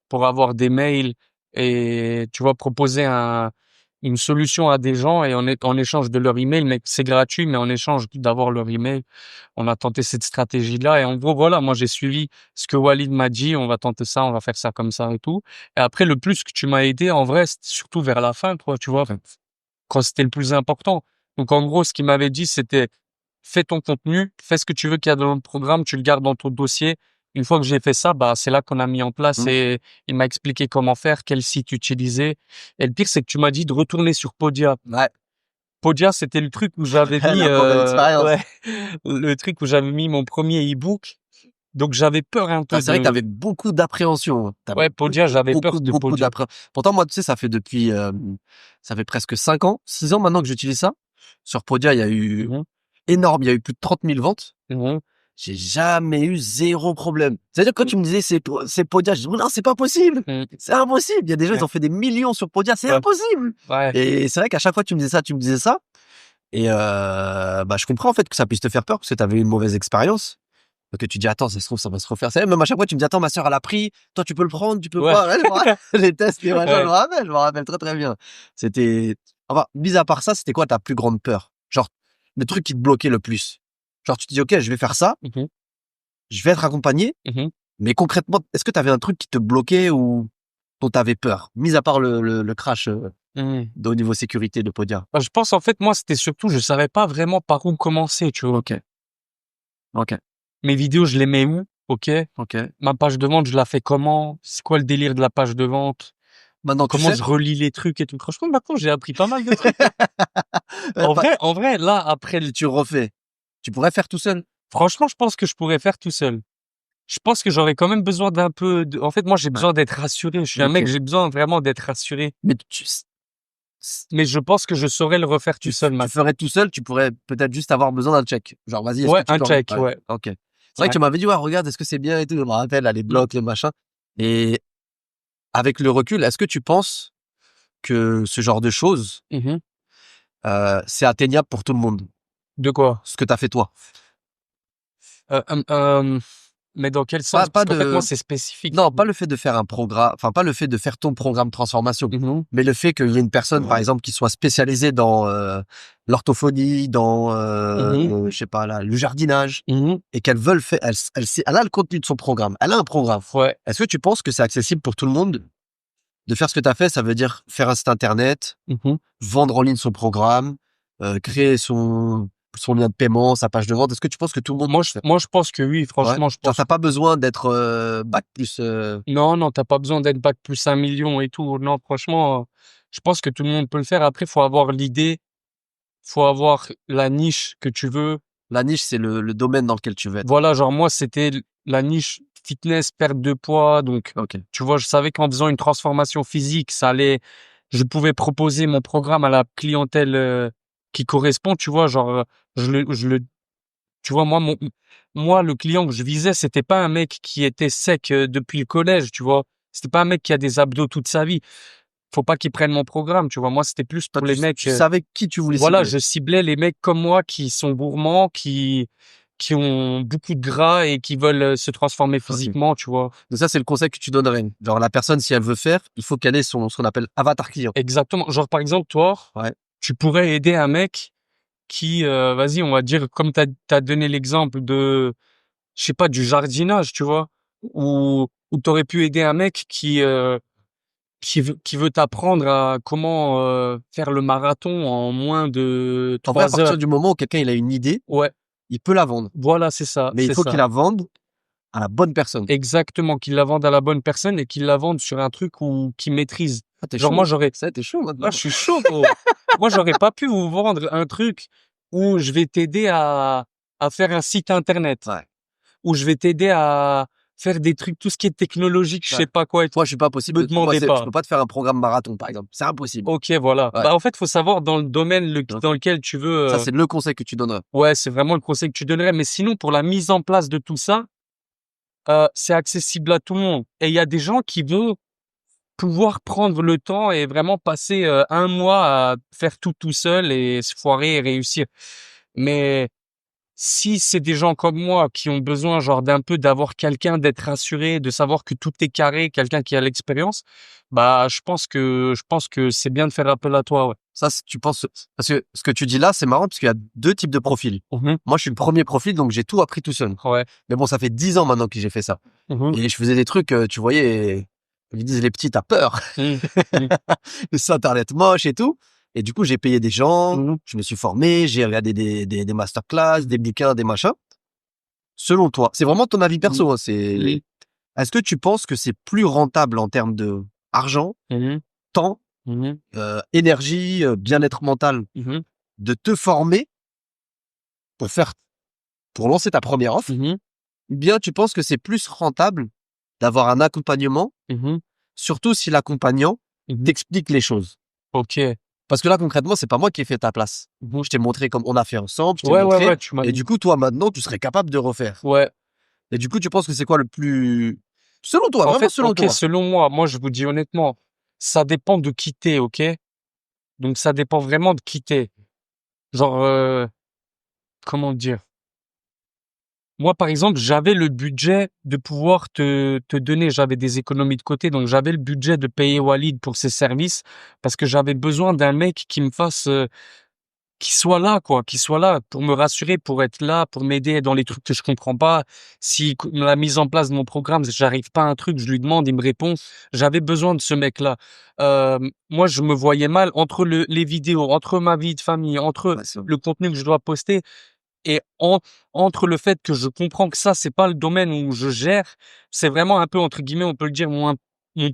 pour avoir des mails et, tu vois, proposer une solution à des gens et en échange de leur email, mais c'est gratuit, mais en échange d'avoir leur email, on a tenté cette stratégie-là. Et en gros, voilà, moi, j'ai suivi ce que Walid m'a dit. On va tenter ça, on va faire ça comme ça et tout. Et après, le plus que tu m'as aidé, en vrai, c'était surtout vers la fin, toi, tu vois, enfin, quand c'était le plus important. Donc, en gros, ce qu'il m'avait dit, c'était, fais ton contenu, fais ce que tu veux qu'il y a dans le programme, tu le gardes dans ton dossier. Une fois que j'ai fait ça, bah, c'est là qu'on a mis en place Mmh. et il m'a expliqué comment faire, quel site utiliser. Et le pire, c'est que tu m'as dit de retourner sur Podia. Ouais, Podia, c'était le truc où j'avais mis, la mauvaise expérience. ouais, le truc où j'avais mis mon premier e-book. Donc, j'avais peur un Ah, peu c'est vrai que tu de, avais beaucoup d'appréhension, hein. Tu avais ouais, Podia, j'avais peur de beaucoup Podia. pourtant moi, tu sais, ça fait depuis, ça fait presque 5 ans, 6 ans maintenant que j'utilise ça. Sur Podia, il y a eu Mhm, énorme, il y a eu plus de 30 000 ventes. mhm, J'ai jamais eu 0 problème. C'est-à-dire que quand tu me disais: c'est Podia», je dis: «Non, c'est pas possible! mhm, C'est impossible! Il y a des gens, ils ouais, ont fait des millions sur Podia, c'est ouais, impossible!» ouais. Et c'est vrai qu'à chaque fois, tu me disais ça et bah, je comprends, en fait, que ça puisse te faire peur parce que tu avais eu une mauvaise expérience. Donc tu dis: «Attends, ça se trouve, ça va se refaire». C'est même à chaque fois, tu me dis: «Attends, ma sœur, elle a pris, toi, tu peux le prendre, tu peux Ouais, pas». Ouais, je me rappelle les tests et machin, ouais. je me rappelle très, très bien. C'était enfin, mis à part ça, c'était quoi ta plus grande peur? Genre, le truc qui te bloquait le plus? Genre, tu te dis: «OK, je vais faire ça, Mhm, je vais être accompagné», mhm, mais concrètement, est-ce que tu avais un truc qui te bloquait ou dont tu avais peur? Mis à part le crash, mhm. de au niveau sécurité de Podia. Bah, je pense, en fait, moi, c'était surtout, je savais pas vraiment par où commencer, tu vois. OK, OK, Mes vidéos, je les mets où? OK. OK. Ma page de vente, je la fais comment? C'est quoi le délire de la page de vente? Maintenant, tu Comment sais? je relie les trucs et tout. Franchement, maintenant, j'ai appris pas mal de trucs, hein. Pas En vrai, là, après si tu refais, tu pourrais faire tout seul? franchement, je pense que je pourrais faire tout seul. Je pense que j'aurais quand même besoin d'un peu en fait, moi, j'ai Ouais, besoin d'être rassuré. Je suis un mec, OK. j'ai besoin vraiment d'être rassuré. Mais Mais je pense que je saurais le refaire tout seul tu maintenant. ferais tout seul, tu pourrais peut-être juste avoir besoin d'un check. Genre, vas-y, est-ce que Ouais, tu un peux check, ouais, ouais. OK. C'est vrai que Ouais. tu m'avais dit: «Ouais, regarde, est-ce que c'est bien et tout». Je me rappelle, là, les Mmh. blocs, les machins et avec le recul, est-ce que tu penses que ce genre de choses, Mmh. c'est atteignable pour tout le monde? De quoi? Ce que tu as fait toi? Heu, hem, hem, mais dans quel sens? Parce Pas qu'en fait, moi, de c'est spécifique. non, pas le fait de faire un programme, enfin, pas le fait de faire ton programme de transformation, Mmh mh. mais le fait qu'il y ait une personne, par exemple, qui soit spécialisée dans, l'orthophonie, dans, Mmh. je sais pas là, le jardinage Mmh. et qu'elle veut le faire, elle sait, elle a le contenu de son programme, elle a un programme. Ouais. Est-ce que tu penses que c'est accessible pour tout le monde de faire ce que tu as fait? Ça veut dire faire un site internet, Mmh. vendre en ligne son programme, créer son lien de paiement, sa page de vente. Est-ce que tu penses que tout le monde peut le faire? Moi, je pense que oui, Ouais? franchement, je Genre pense tu que pas besoin d'être, bac plus, non, non, tu pas besoin d'être bac plus 1 000 000 et tout. Non, franchement, je pense que tout le monde peut le faire. Après, faut avoir l'idée, faut avoir la niche que tu veux. la niche, c'est le domaine dans lequel tu veux être. Voilà, genre moi, c'était la niche fitness, perte de poids. Donc, OK. tu vois, je savais qu'en faisant une transformation physique, je pouvais proposer mon programme à la clientèle qui correspond. Tu vois, genre, je le, tu vois, moi, le client que je visais, c'était pas un mec qui était sec depuis le collège. Tu vois, c'était pas un mec qui a des abdos toute sa vie. Faut pas qu'il prenne mon programme. Tu vois, moi, c'était plus Toi, pour les mecs. tu savais qui tu voulais Voilà, cibler. je ciblais les mecs comme moi qui sont gourmands, qui ont beaucoup de gras et qui veulent se transformer OK. physiquement, tu vois. Donc ça, c'est le conseil que tu donnerais. Genre la personne, si elle veut faire, il faut qu'elle ait ce qu'on appelle avatar client. Exactement. Genre, par exemple, toi, Ouais. tu pourrais aider un mec qui, vas-y, on va dire, comme t'as donné l'exemple de, je sais pas, du jardinage, tu vois, ou t'aurais pu aider un mec qui veut t'apprendre à comment faire le marathon en moins de En vrai, à 3 heures. partir du moment où quelqu'un il a une idée, Ouais, il peut la vendre. voilà, c'est ça, Mais il c'est faut qu'il ça. la vende à la bonne personne. Exactement, qu'il la vende à la bonne personne et qu'il la vende sur un truc où qu'il maîtrise. Ah, t'es Genre moi chaud. j'aurais Ça, t'es chaud ah maintenant. je suis chaud gros. Moi j'aurais pas pu vous vendre un truc où je vais t'aider à faire un site internet, Ouais. où je vais t'aider à faire des trucs, tout ce qui est technologique, je Ouais. sais pas quoi et tout. Moi, je suis pas possible Me moi, demandez je pas. peux pas te faire un programme marathon, par exemple. C'est impossible. OK, voilà. Ouais. Bah en fait, faut savoir dans le domaine Donc, dans lequel tu veux ça, c'est le conseil que tu donnerais. ouais, c'est vraiment le conseil que tu donnerais mais sinon pour la mise en place de tout ça, c'est accessible à tout le monde. Et il y a des gens qui veulent pouvoir prendre le temps et vraiment passer 1 mois à faire tout seul et se foirer et réussir. Mais si c'est des gens comme moi qui ont besoin genre d'un peu d'avoir quelqu'un, d'être rassuré, de savoir que tout est carré, quelqu'un qui a l'expérience, bah je pense que c'est bien de faire appel à toi, ouais. Ça, tu penses, parce que ce que tu dis là, c'est marrant parce qu'il y a deux types de profils. Mmh. Moi, je suis le premier profil, donc j'ai tout appris tout seul. Ouais. Mais bon, ça fait 10 ans maintenant que j'ai fait ça. Mmh. Et je faisais des trucs, tu voyais, ils disent les petits, t'as peur. Mmh. Mmh. Le site internet moche et tout. Et du coup, j'ai payé des gens, Mmh. je me suis formé, j'ai regardé des masterclass, des bouquins, des machins. Selon toi, c'est vraiment ton avis Mmh. perso, hein, Mmh. est-ce que tu penses que c'est plus rentable en termes de argent, Mmh. temps, Mmh. énergie, bien-être mental, Mmh. de te former pour faire, pour lancer ta première offre, Mmh. ou bien tu penses que c'est plus rentable d'avoir un accompagnement, Mmh. surtout si l'accompagnant Mmh. t'explique les choses? OK. Parce que là, concrètement, c'est pas moi qui ai fait ta place. Mmh. Je t'ai montré comme on a fait ensemble, je t'ai Ouais, ouais, montré, ouais, tu m'as et dit. du coup, toi, maintenant, tu serais capable de refaire. Ouais. Et du coup, tu penses que c'est quoi le plus, selon toi, En vraiment fait, selon OK, toi? selon moi, je vous dis honnêtement, ça dépend de qui tu OK? Donc ça dépend vraiment de qui tu Genre, comment dire? Moi, par exemple, j'avais le budget de pouvoir te donner j'avais des économies de côté, donc j'avais le budget de payer Walid pour ses services parce que j'avais besoin d'un mec qui me fasse, qui soit là, quoi, qui soit là pour me rassurer, pour être là, pour m'aider dans les trucs que je comprends pas. Si la mise en place de mon programme, j'arrive pas à un truc, je lui demande, il me répond. J'avais besoin de ce mec-là. Moi, je me voyais mal entre les vidéos, entre ma vie de famille, entre Ouais, c'est vrai. le contenu que je dois poster. Et entre le fait que je comprends que ça, c'est pas le domaine où je gère, c'est vraiment un peu, entre guillemets, on peut le dire, mon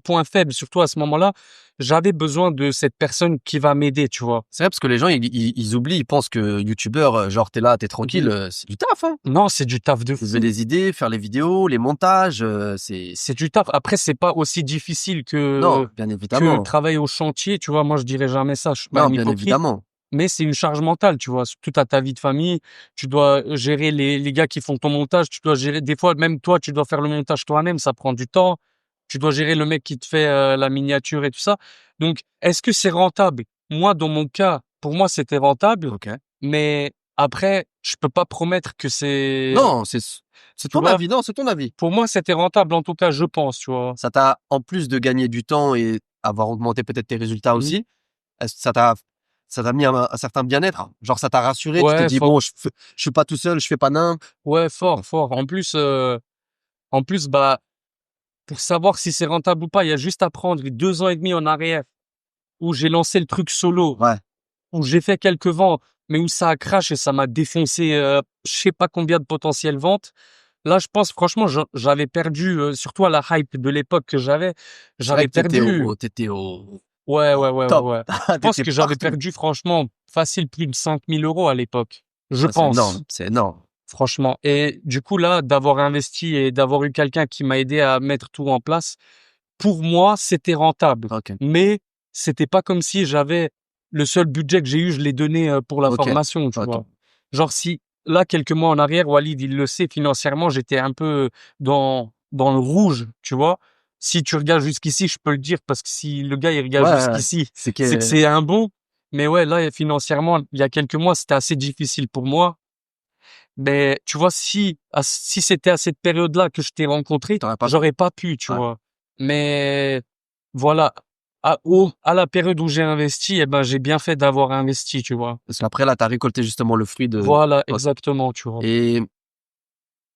point faible, surtout à ce moment-là. J'avais besoin de cette personne qui va m'aider, tu vois. C'est vrai parce que les gens, ils oublient, ils pensent que youtubeur, genre, t'es là, t'es tranquille, Mhm. c'est du taf, hein. Non, c'est du taf de Trouver fou. les idées, faire les vidéos, les montages, C'est du taf. Après, c'est pas aussi difficile non, bien que évidemment. travailler au chantier, tu vois. Moi, je dirais jamais ça. Je suis pas Non, un bien hypocrite. évidemment. Mais c'est une charge mentale, tu vois. Surtout, tu ta vie de famille, tu dois gérer les gars qui font ton montage, tu dois gérer des fois même toi, tu dois faire le montage toi-même, ça prend du temps. Tu dois gérer le mec qui te fait, la miniature et tout ça. Donc, est-ce que c'est rentable? Moi, dans mon cas, pour moi, c'était rentable, OK. mais après, je peux pas promettre que c'est Non, c'est tu ton vois? avis, non, c'est ton avis. Pour moi, c'était rentable, en tout cas, je pense, tu vois? Ça t'a, en plus de gagner du temps et avoir augmenté peut-être tes résultats Mmh. aussi, est-ce que ça t'a mis un certain bien-être? Genre, ça t'a rassuré, tu t'es Ouais, dit: «Bon, je suis pas tout seul, je fais pas nimp». ouais, fort, fort. En plus, bah, pour savoir si c'est rentable ou pas, il y a juste à prendre 2 ans et demi en arrière où j'ai lancé le truc solo, Ouais, où j'ai fait quelques ventes, mais où ça a crash et ça m'a défoncé, je sais pas combien de potentielles ventes. Là, je pense franchement, j'avais perdu, surtout à la hype de l'époque que c'est vrai j'avais que t'étais perdu t'étais au ouais, ouais, au ouais, ouais, top. ouais. Je pense T'étais que j'avais partout. perdu franchement facile plus de 5 000 € à l'époque. Je Ah, c'est énorme, pense. c'est énorme. Franchement. Et du coup, là, d'avoir investi et d'avoir eu quelqu'un qui m'a aidé à mettre tout en place, pour moi, c'était rentable. OK, Mais c'était pas comme si j'avais le seul budget que j'ai eu, je l'ai donné pour la OK, formation, tu OK. vois. Genre, si là, quelques mois en arrière, Walid, il le sait, financièrement, j'étais un peu dans le rouge, tu vois. Si tu regardes jusqu'ici, je peux le dire parce que si le gars, il regarde Ouais, ouais, ouais. jusqu'ici, C'est c'est que que c'est un bon. Mais ouais, là, financièrement, il y a quelques mois, c'était assez difficile pour moi. Mais tu vois, si c'était à cette période-là que je t'ai rencontré, tu pas pu. j'aurais pas pu, tu Ouais. vois. Mais voilà, à la période où j'ai investi, eh ben, j'ai bien fait d'avoir investi, tu vois. Parce qu'après là, tu as récolté justement le fruit de Voilà, OK. exactement, tu vois. Et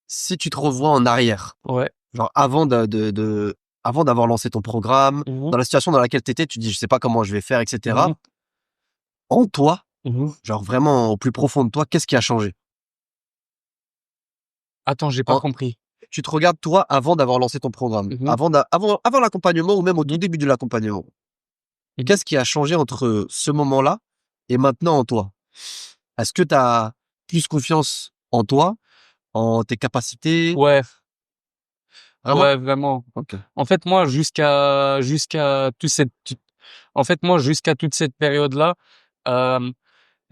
si tu te revois en arrière, Ouais. genre avant d'avoir lancé ton programme, Mmh dans mh. la situation dans laquelle tu étais, tu dis: «Je sais pas comment je vais faire» et Mmh cetera. mh. En toi, Mmh. genre vraiment au plus profond de toi, qu'est-ce qui a changé? Attends, j'ai pas En compris. Tu te regardes toi avant d'avoir lancé ton programme, Mmh mh. avant l'accompagnement ou même au tout Mmh. début de l'accompagnement. Mmh. Qu'est-ce qui a changé entre ce moment-là et maintenant en toi? Est-ce que tu as plus confiance en toi, en tes capacités? Ouais, Vraiment? ouais, vraiment. OK. En fait, moi, jusqu'à toute cette période-là, hem,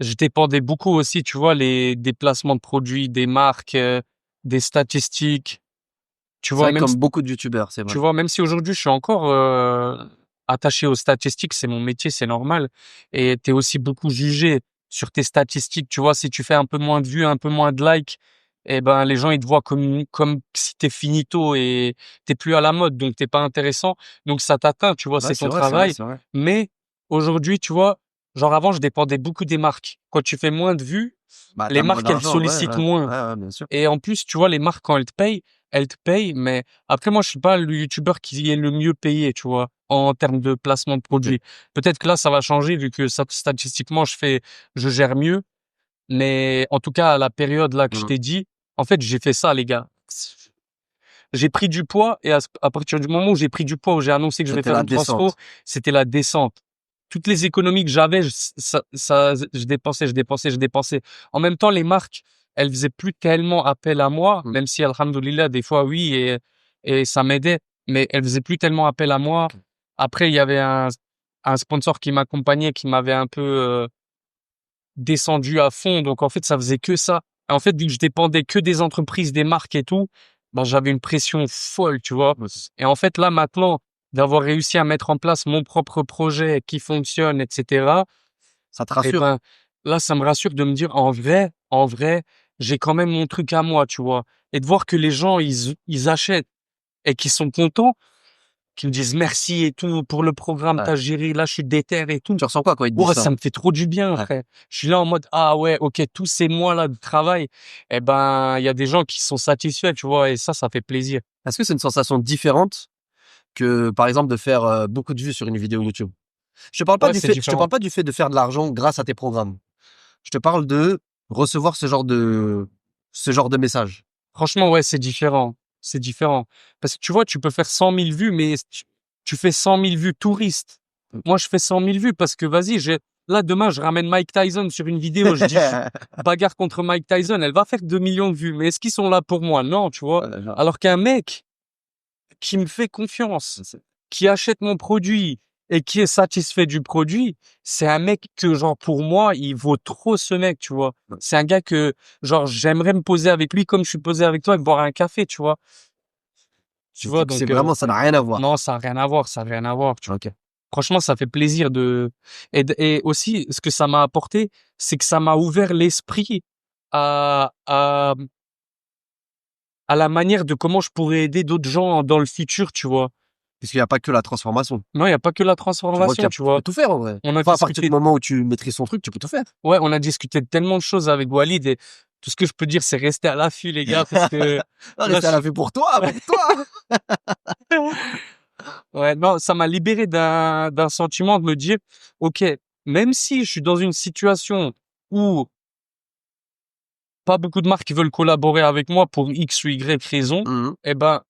je dépendais beaucoup aussi, tu vois, des placements de produits, des marques, des statistiques. Tu C'est vois, vrai que même, comme beaucoup de youtubeurs, c'est vrai. tu vois, même si aujourd'hui je suis encore attaché aux statistiques, c'est mon métier, c'est normal. Et t'es aussi beaucoup jugé sur tes statistiques. Tu vois, si tu fais un peu moins de vues, un peu moins de likes, eh ben les gens ils te voient comme si t'es finito et t'es plus à la mode, donc t'es pas intéressant. Donc ça t'atteint, tu vois, Ouais, c'est c'est ton vrai, c'est vrai, travail. c'est vrai. Mais aujourd'hui, tu vois, genre avant je dépendais beaucoup des marques. Quand tu fais moins de vues, Bah, les t'as moins marques elles d'argent, ouais, sollicitent ouais. moins. Ouais, ouais, bien sûr. Et en plus, tu vois, les marques, quand elles te payent, mais après, moi, je suis pas le youtubeur qui est le mieux payé, tu vois, en termes de placement de Ok. produits. Peut-être que là, ça va changer vu que statistiquement, je gère mieux. Mais en tout cas, à la période là que je Mhm. t'ai dit, en fait, j'ai fait ça, les gars. J'ai pris du poids et à partir du moment où j'ai pris du poids, où j'ai annoncé que je vais C'était faire la une transfo, descente. c'était la descente. Toutes les économies que j'avais, je dépensais, je dépensais, je dépensais. En même temps, les marques, elles faisaient plus tellement appel à moi, Mm. même si, alhamdoulilah, des fois, oui, et ça m'aidait, mais elles faisaient plus tellement appel à moi. Ok. Après, il y avait un sponsor qui m'accompagnait, qui m'avait un peu, descendu à fond. Donc, en fait, ça faisait que ça. Et en fait, vu que je dépendais que des entreprises, des marques et tout, ben, j'avais une pression folle, tu vois. Ouais, Et en fait, là, maintenant, d'avoir réussi à mettre en place mon propre projet qui fonctionne, etc., ça te et rassure. ben, là, ça me rassure de me dire, en vrai, j'ai quand même mon truc à moi, tu vois. Et de voir que les gens, ils achètent et qu'ils sont contents, qu'ils me disent merci et tout pour le programme, Ouais. t'as géré, là, je suis déter et tout. Tu ressens quoi quand ils te disent Ouais, ça? ça me fait trop du bien, Ouais. frère. Je suis là en mode, ah ouais, ok, tous ces mois-là de travail, eh ben, il y a des gens qui sont satisfaits, tu vois, et ça fait plaisir. Est-ce que c'est une sensation différente que, par exemple, de faire beaucoup de vues sur une vidéo YouTube? Ouais, c'est Je te parle différent. pas du fait de faire de l'argent grâce à tes programmes. Je te parle de recevoir ce genre de message. Franchement, ouais, c'est différent. C'est différent. Parce que tu vois, tu peux faire 100 000 vues, mais tu fais 100 000 vues touristes. Moi, je fais 100 000 vues parce que vas-y, là, demain, je ramène Mike Tyson sur une vidéo, je dis, bagarre contre Mike Tyson, elle va faire 2 millions de vues. Mais est-ce qu'ils sont là pour moi? Non, tu vois. Ouais, genre, Alors qu'un mec qui me fait confiance, c'est qui achète mon produit et qui est satisfait du produit, c'est un mec que, genre, pour moi, il vaut trop ce mec, tu vois. ouais. C'est un gars que, genre, j'aimerais me poser avec lui comme je suis posé avec toi et boire un café, tu vois. Tu vois, C'est donc, vraiment, ça n'a rien à voir. non, ça a rien à voir, ça a rien à voir, tu vois. Ok. Franchement, ça fait plaisir et aussi, ce que ça m'a apporté, c'est que ça m'a ouvert l'esprit à, à, à la manière de comment je pourrais aider d'autres gens dans le futur, tu vois. Parce qu'il n'y a pas que la transformation. Non, il y a pas que la Tu vois transformation, tu tu peux vois. tout faire en vrai. On a Enfin, à partir du discuté moment où tu maîtrises ton truc, tu peux tout faire. Ouais, on a discuté de tellement de choses avec Walid et tout ce que je peux dire, c'est rester à l'affût, les gars, parce que Non, là, rester à la vue pour toi, pour toi. ouais, non, ça m'a libéré d'un sentiment de me dire, OK, même si je suis dans une situation où pas beaucoup de marques veulent collaborer avec moi pour X ou Y raison, Mhm. eh ben,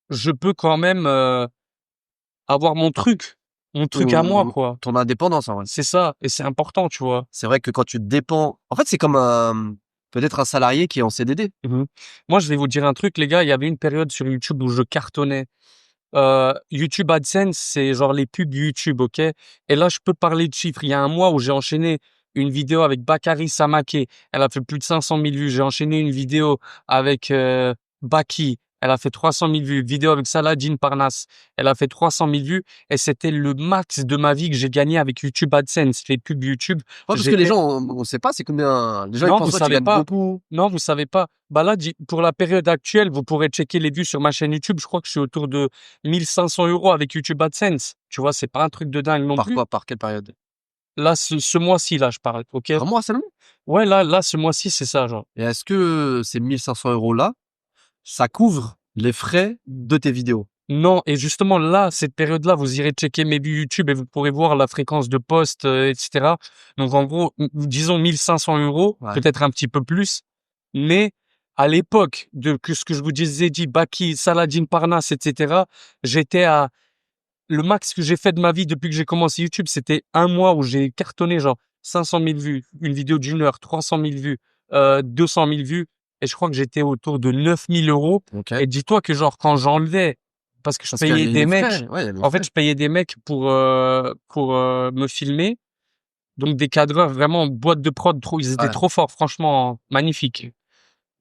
je peux quand même avoir mon truc à moi, Mhm. quoi. Ton indépendance en vrai. C'est ça, et c'est important, tu vois. C'est vrai que quand tu dépends, en fait, c'est comme peut-être un salarié qui est en CDD. Mhm. Moi, je vais vous dire un truc, les gars, il y avait une période sur YouTube où je cartonnais. YouTube AdSense, c'est genre les pubs YouTube, OK? Et là, je peux parler de chiffres. Il y a un mois où j'ai enchaîné une vidéo avec Bakary Samaké. Elle a fait plus de 500 000 vues. J'ai enchaîné une vidéo avec Baki. Elle a fait 300 000 vues. Vidéo avec Saladin Parnasse. Elle a fait 300 000 vues. Et c'était le max de ma vie que j'ai gagné avec YouTube AdSense. Les pubs YouTube. Ouais, parce que les J'étais gens, on sait pas, c'est combien. Les gens, ils non, pensent vous que tu savez gagnes pas. beaucoup. Non, vous savez pas. Bah là, pour la période actuelle, vous pourrez checker les vues sur ma chaîne YouTube. Je crois que je suis autour de 1 500 € avec YouTube AdSense. Tu vois, c'est pas un truc de dingue non Par plus. quoi? Par quelle période? Là, ce mois-ci, là, je parle. OK? Un mois seulement? Ouais, là, ce mois-ci, c'est ça, genre. Et est-ce que ces 1 500 € là, ça couvre les frais de tes vidéos? Non, et justement, là, cette période-là, vous irez checker mes vues YouTube et vous pourrez voir la fréquence de post, etc. Donc, en gros, disons 1 500 €, Ouais. peut-être un petit peu plus. Mais à l'époque de que ce que je vous disais, dit Baki, Saladin Parnasse, etc., j'étais à le max que j'ai fait de ma vie depuis que j'ai commencé YouTube, c'était un mois où j'ai cartonné genre 500 000 vues, une vidéo d'une heure, 300 000 vues, 200 000 vues. Et je crois que j'étais autour de 9 000 euros. Ok. Et dis-toi que genre quand j'enlevais, parce que je Parce qu'il y payais a des les mecs, frais. Ouais, il y a les en fait, frais. je payais des mecs pour me filmer. Donc des cadreurs vraiment boîte de prod, trop, ils étaient Ouais. trop forts, franchement, magnifiques.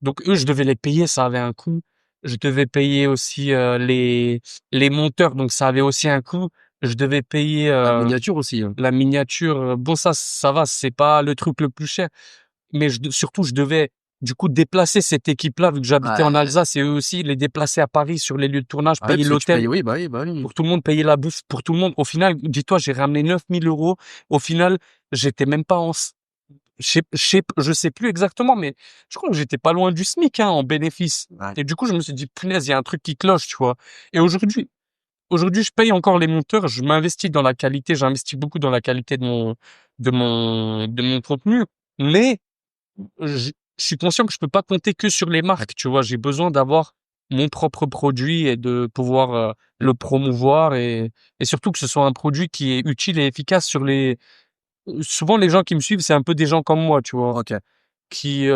Donc eux, je devais les payer, ça avait un coût. Je devais payer aussi les monteurs, donc ça avait aussi un coût. Je devais payer La miniature aussi, hein. la miniature. Bon, ça va, c'est pas le truc le plus cher, mais surtout je devais du coup déplacer cette équipe-là vu que j'habitais en Ouais. Alsace et eux aussi les déplacer à Paris sur les lieux de tournage, Ah ouais, payer parce que tu l'hôtel payes, oui, bah oui. pour tout le monde, payer la bouffe pour tout le monde. Au final, dis-toi, j'ai ramené 9 000 euros. Au final, j'étais même pas je sais plus exactement, mais je crois que j'étais pas loin du SMIC, hein, en bénéfice. Ouais. Et du coup, je me suis dit, punaise, il y a un truc qui cloche, tu vois. Et aujourd'hui, je paye encore les monteurs, je m'investis dans la qualité, j'investis beaucoup dans la qualité de mon contenu, mais je suis conscient que je peux pas compter que sur les marques, tu vois. J'ai besoin d'avoir mon propre produit et de pouvoir le promouvoir et surtout que ce soit un produit qui est utile et efficace souvent les gens qui me suivent, c'est un peu des gens comme moi, tu vois, Ok. qui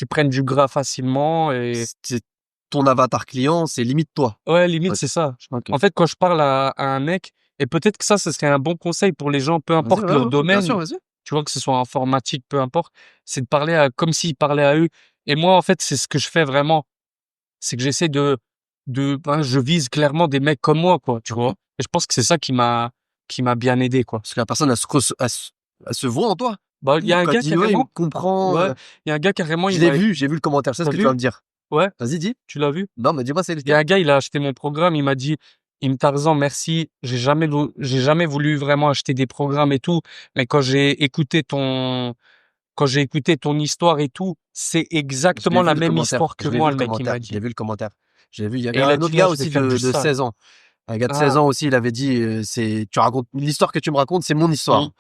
prennent du gras facilement et C'est ton avatar client, c'est limite toi. ouais, limite, Ok. c'est ça. Ok. En fait, quand je parle à un mec, et peut-être que ça, ce serait un bon conseil pour les gens, peu Vas-y, importe ouais, leur ouais, bien domaine, sûr, vas-y. tu vois, que ce soit informatique, peu importe, c'est de parler comme s'ils parlaient à eux. Et moi, en fait, c'est ce que je fais vraiment. C'est que j'essaie ben, je vise clairement des mecs comme moi, quoi, tu vois. Ok. Et je pense que c'est ça qui m'a bien aidé, quoi. Parce que la personne, elle se voit en toi. Bah, il y a un Quand elle gars dit, ouais, il me carrément, comprend. ouais, il y a un gars carrément, Je l'ai vu, j'ai vu le commentaire. C'est ce t'as que tu vas vu? me dire. Ouais, Vas-y, dis. tu l'as vu? Non, mais dis-moi, c'est Il y a lequel? un gars, il a acheté mon programme, il m'a dit, il me Tarzan, merci, j'ai jamais voulu vraiment acheter des programmes et tout, mais quand j'ai écouté ton histoire et tout, c'est Je l'ai exactement vu la le même commentaire. histoire que Je l'ai moi, vu le le mec, il commentaire. m'a Je l'ai dit. vu le commentaire. J'ai vu, il y avait Et il a un dit, autre là, gars je vais aussi faire du de sale. 16 ans. Un gars de 16 Ah, ans aussi, il avait dit, tu racontes, l'histoire que tu me racontes, c'est mon hum, histoire.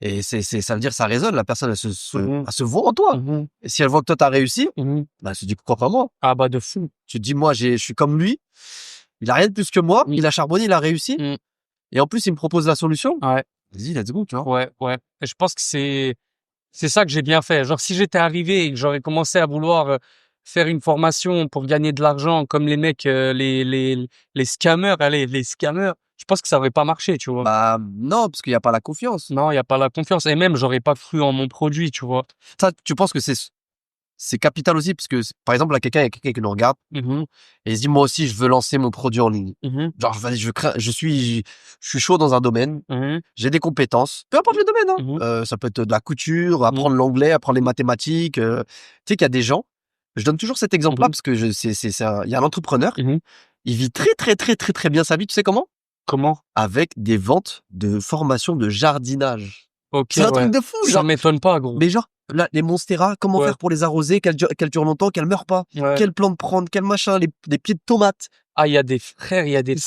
Et ça veut dire, ça résonne. La personne, mhm, elle se voit en toi. mhm, Et si elle voit que toi, t'as réussi, mhm. bah, elle se dit, pourquoi pas moi? Ah, bah, de fou. Tu te dis, moi, je suis comme lui. Il a rien de plus que moi. Hum, Il a charbonné, il a réussi. hum. Et en plus, il me propose la solution. Ouais, Vas-y, let's go, tu vois. ouais, ouais. Et je pense que c'est ça que j'ai bien fait. Genre, si j'étais arrivé et que j'aurais commencé à vouloir faire une formation pour gagner de l'argent comme les mecs, les scammers, allez, les scammers, je pense que ça aurait pas marché, tu vois. Bah, non, parce qu'il n'y a pas la confiance. Non, il y a pas la confiance. Et même, j'aurais pas cru en mon produit, tu vois. Ça, tu penses que c'est capital aussi, parce que, par exemple, là, il y a quelqu'un qui nous regarde Mhm, et il se dit, moi aussi, je veux lancer mon produit en ligne. mhm, Genre, vas-y, je suis chaud dans un domaine. mhm, J'ai des compétences. Peu importe le domaine, hein. mhm, Ça peut être de la couture, mhm, apprendre l'anglais, apprendre les mathématiques. Tu sais qu'il y a des gens, je donne toujours cet exemple-là mhm, parce que il y a un entrepreneur, mhm. il vit très, très, très, très, très bien sa vie. Tu sais comment? Comment? Avec des ventes de formation de jardinage. Ok, C'est un ouais. truc de fou, Ça genre. m'étonne pas, gros. Mais genre, là, les Monstera, comment Ouais, faire pour les arroser, qu'elles durent longtemps, qu'elles meurent pas, ouais. quelle plante prendre, quel machin, des pieds de tomates, Ah, il y a des frères.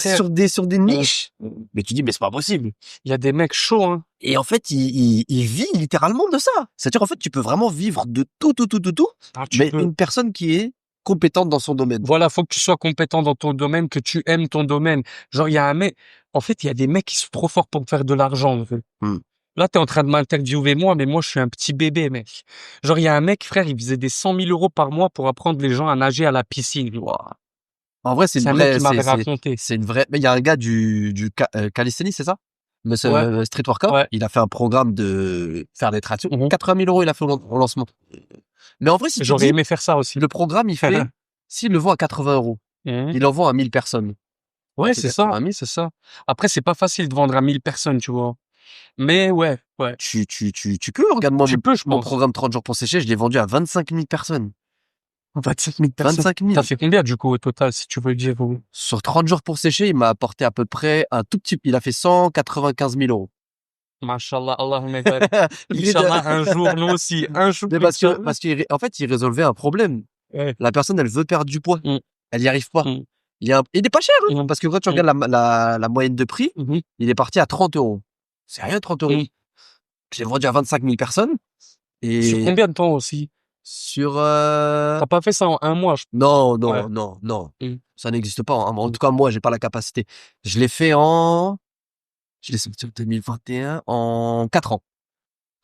sur des Mhm. niches. Mais tu dis, mais c'est pas possible. Il y a des mecs chauds, hein. Et en fait, il vit littéralement de ça. C'est-à-dire, en fait, tu peux vraiment vivre de tout, Ah, tu mais peux. une personne qui est compétente dans son domaine. Voilà, faut que tu sois compétent dans ton domaine, que tu aimes ton domaine. Genre, il y a un mec, en fait, il y a des mecs qui sont trop forts pour faire de l'argent, en fait. Hmm. Là, t'es en train de m'interviewer moi, mais moi, je suis un petit bébé, mec. Genre, il y a un mec, frère, il faisait des 100 000 € par mois pour apprendre les gens à nager à la piscine. Ouah. En vrai, c'est une C'est un mec vraie, qui m'avait raconté. c'est une vraie, mais il y a un gars calisthenics, c'est ça? Ouais, Monsieur Street Workout, ouais. il a fait un programme de faire des tractions. Mhm. 80 000 euros, il a fait au lancement. Mais en vrai, si tu J'aurais dis, aimé faire ça aussi. le programme, il fait, s'il le vend à 80 euros, Mhm. il en vend à 1000 personnes. Ouais, C'est c'est ça, 80 000. c'est ça. Après, c'est pas facile de vendre à 1000 personnes, tu vois. Mais ouais, ouais. Tu peux, regarde-moi Tu peux, je mon pense. programme 30 jours pour sécher, je l'ai vendu à 25 000 personnes. 25 000 personnes. 25 T'as 000. fait combien, du coup, au total, si tu veux le dire, vous? Sur 30 jours pour sécher, il m'a apporté à peu près un tout petit, il a fait 195 000 euros. Mashallah, Allahumma barik. Lui, de- Inch'Allah, un jour, nous aussi, un jour, Mais Inch'Allah. en fait, il résolvait un problème. Ouais. La personne, elle veut perdre du poids. Mm, Elle y arrive pas. mm, Il n'est pas cher, hein, mm, parce que quand tu mm, regardes la moyenne de prix, mhm, il est parti à 30 euros. C'est rien, 30 euros. mm. Je l'ai vendu à 25 000 personnes. Sur Et combien de temps aussi? sur, T'as pas fait ça en un mois, non, ouais. non. Mm, Ça n'existe pas, hein. En mm. tout cas, moi, j'ai pas la capacité. Je l'ai sorti en 2021, en 4 ans.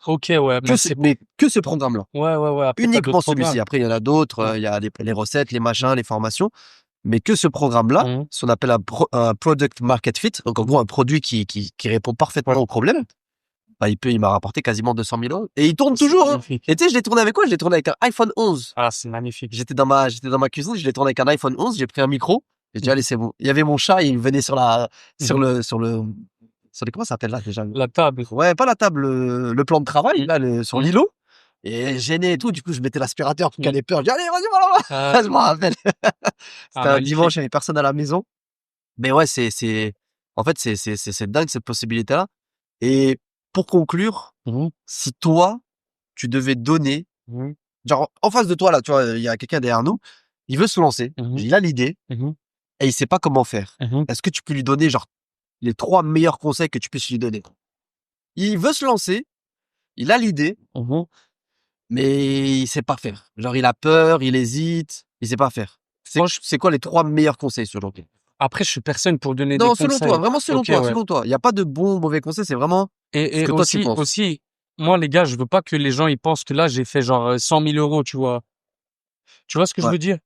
Ok, ouais, mais c'est, Mais que ce programme-là. ouais, ouais, ouais. Après, t'as d'autres Uniquement celui-ci. programmes. Après, il y en a d'autres. Mm, Il y a les recettes, les machins, les formations. Mais que ce programme-là, mm, ce qu'on appelle un product market fit. Donc, en gros, un produit qui répond parfaitement ouais. au problème. Bah, il m'a rapporté quasiment 200 000 euros. Et il tourne toujours, hein. Magnifique. Et tu sais, je l'ai tourné avec quoi? Je l'ai tourné avec un iPhone 11. Ah, c'est magnifique. J'étais dans ma cuisine, je l'ai tourné avec un iPhone 11, j'ai pris un micro. J'ai dit, allez, c'est bon. Il y avait mon chat, il venait sur les, comment ça s'appelle là, déjà? La table. Ouais, pas la table, le plan de travail, là, sur Mhm. l'îlot. Et gêné et tout. Du coup, je mettais l'aspirateur pour qu'elle Mhm. ait peur. Je dis, allez, vas-y, voilà. Ah, Je m'en rappelle. C'était un dimanche, magnifique. il y avait personne à la maison. Mais ouais, en fait, c'est dingue cette possibilité-là. Et pour conclure, Mhm. si toi, tu devais donner, Mhm. genre, en face de toi, là, tu vois, il y a quelqu'un derrière nous, il veut se lancer, Mhm. il a l'idée, Mhm. et il sait pas comment faire. Mhm. Est-ce que tu peux lui donner, genre, les 3 meilleurs conseils que tu puisses lui donner? Il veut se lancer, il a l'idée, Mhm. mais il sait pas faire. Genre, il a peur, il hésite, il sait pas faire. Franch- C'est quoi les 3 meilleurs conseils selon toi? Après, je suis personne pour donner des Non, selon toi, conseils. vraiment Ok, ouais. selon toi. Il y a pas de bons, mauvais conseils, c'est vraiment ce Et que toi tu penses. aussi, moi, les gars, je veux pas que les gens, ils pensent que là, j'ai fait genre 100 000 euros, tu vois. Tu vois ce que je Ouais. veux dire?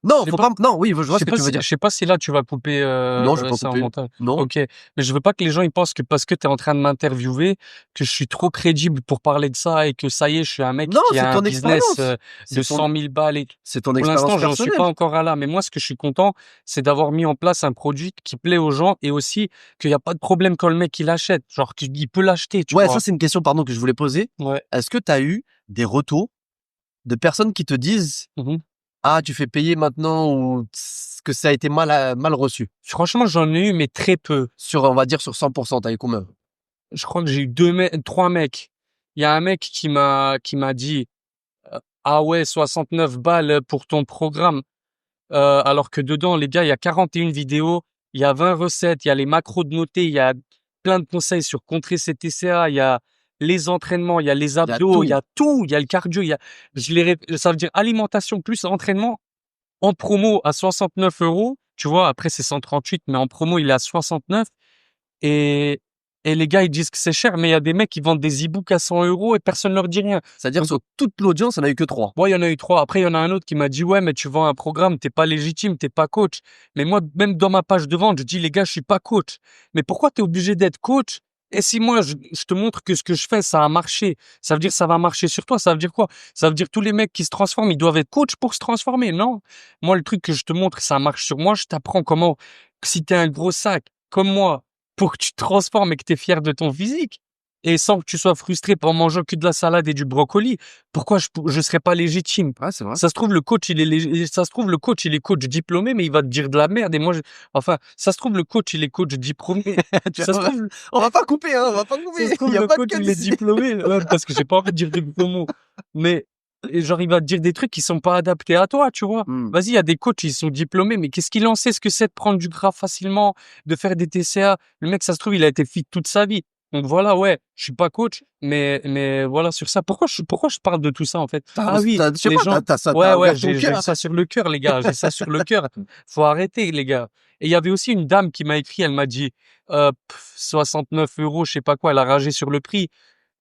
Je Non, sais faut pas. pas, non, oui, je vois ce que tu veux Je dire. sais pas si là tu vas couper Non, je vais pas ça en couper. montage. Non. Ok, mais je veux pas que les gens ils pensent que parce que tu es en train de m'interviewer que je suis trop crédible pour parler de ça et que ça y est, je suis un mec Non, qui c'est a un ton business expérience. de C'est ton, 100 000 balles et tout. c'est ton Pour expérience l'instant, j'en suis pas personnelle. encore à là. Mais moi, ce que je suis content, c'est d'avoir mis en place un produit qui plaît aux gens et aussi qu'il y a pas de problème quand le mec il achète. Genre qu'il peut l'acheter, tu Ouais, ça, vois. c'est une question, pardon, que je voulais poser. Ouais. Est-ce que tu as eu des retours de personnes qui te disent, Mhm. ah, tu fais payer maintenant ou que ça a été mal reçu? Franchement, j'en ai eu, mais très peu. On va dire sur 100%, t'as eu combien? Je crois que j'ai eu trois mecs. Il y a un mec qui m'a dit ah ouais, 69 balles pour ton programme. Alors que dedans, les gars, il y a 41 vidéos, il y a 20 recettes, il y a les macros de noter, il y a plein de conseils sur contrer ses TCA, il y a les entraînements, il y a les Il y a abdos, il y tout. a tout, il y a le cardio, ça veut dire alimentation plus entraînement en promo à 69 euros. Tu vois, après c'est 138, mais en promo, il est à 69. Et, et les gars, ils disent que c'est cher, mais il y a des mecs qui vendent des e-books à 100 euros et personne leur dit rien. C'est-à-dire Donc, sur toute l'audience, il n'y en a eu que 3. moi, il y en a eu trois. Après, il y en a un autre qui m'a dit, ouais, mais tu vends un programme, t'es pas légitime, t'es pas coach. Mais moi, même dans ma page de vente, je dis, les gars, je suis pas coach. Mais pourquoi t'es obligé d'être coach? Et si moi, je te montre que ce que je fais, ça a marché, ça veut dire que ça va marcher sur toi. Ça veut dire quoi? Ça veut dire que tous les mecs qui se transforment, ils doivent être coach pour se transformer. Non. Moi, le truc que je te montre, ça marche sur moi. Je t'apprends comment, si t'es un gros sac, comme moi, pour que tu te transformes et que t'es fier de ton physique. Et sans que tu sois frustré en mangeant que de la salade et du brocoli, pourquoi je serais pas légitime? Ouais, c'est vrai. Ça se trouve, le coach, ça se trouve, le coach, il est coach diplômé, mais il va te dire de la merde. Et moi, enfin, ça se trouve, le coach, il est coach diplômé. Tu Ça se vois, trouve, on va pas couper, hein, on va pas ça se couper. Il trouve, y a le pas de coach, cut il est ici. diplômé. Ouais, parce que j'ai pas envie de dire des gros mots. Mais, et genre, il va te dire des trucs qui sont pas adaptés à toi, tu vois. Hmm. Vas-y, il y a des coachs, ils sont diplômés, mais qu'est-ce qu'il en sait ce que c'est de prendre du gras facilement, de faire des TCA? Le mec, ça se trouve, il a été fit toute sa vie. Donc voilà, ouais, je suis pas coach, mais voilà sur ça. Pourquoi je parle de tout ça, en fait? Ah oui, Je sais les pas, gens. t'as Ouais, ouvert ton j'ai cœur. ça sur le cœur, les gars. J'ai ça sur le cœur. Faut arrêter, les gars. Et il y avait aussi une dame qui m'a écrit, elle m'a dit, 69 euros, je sais pas quoi, elle a ragé sur le prix.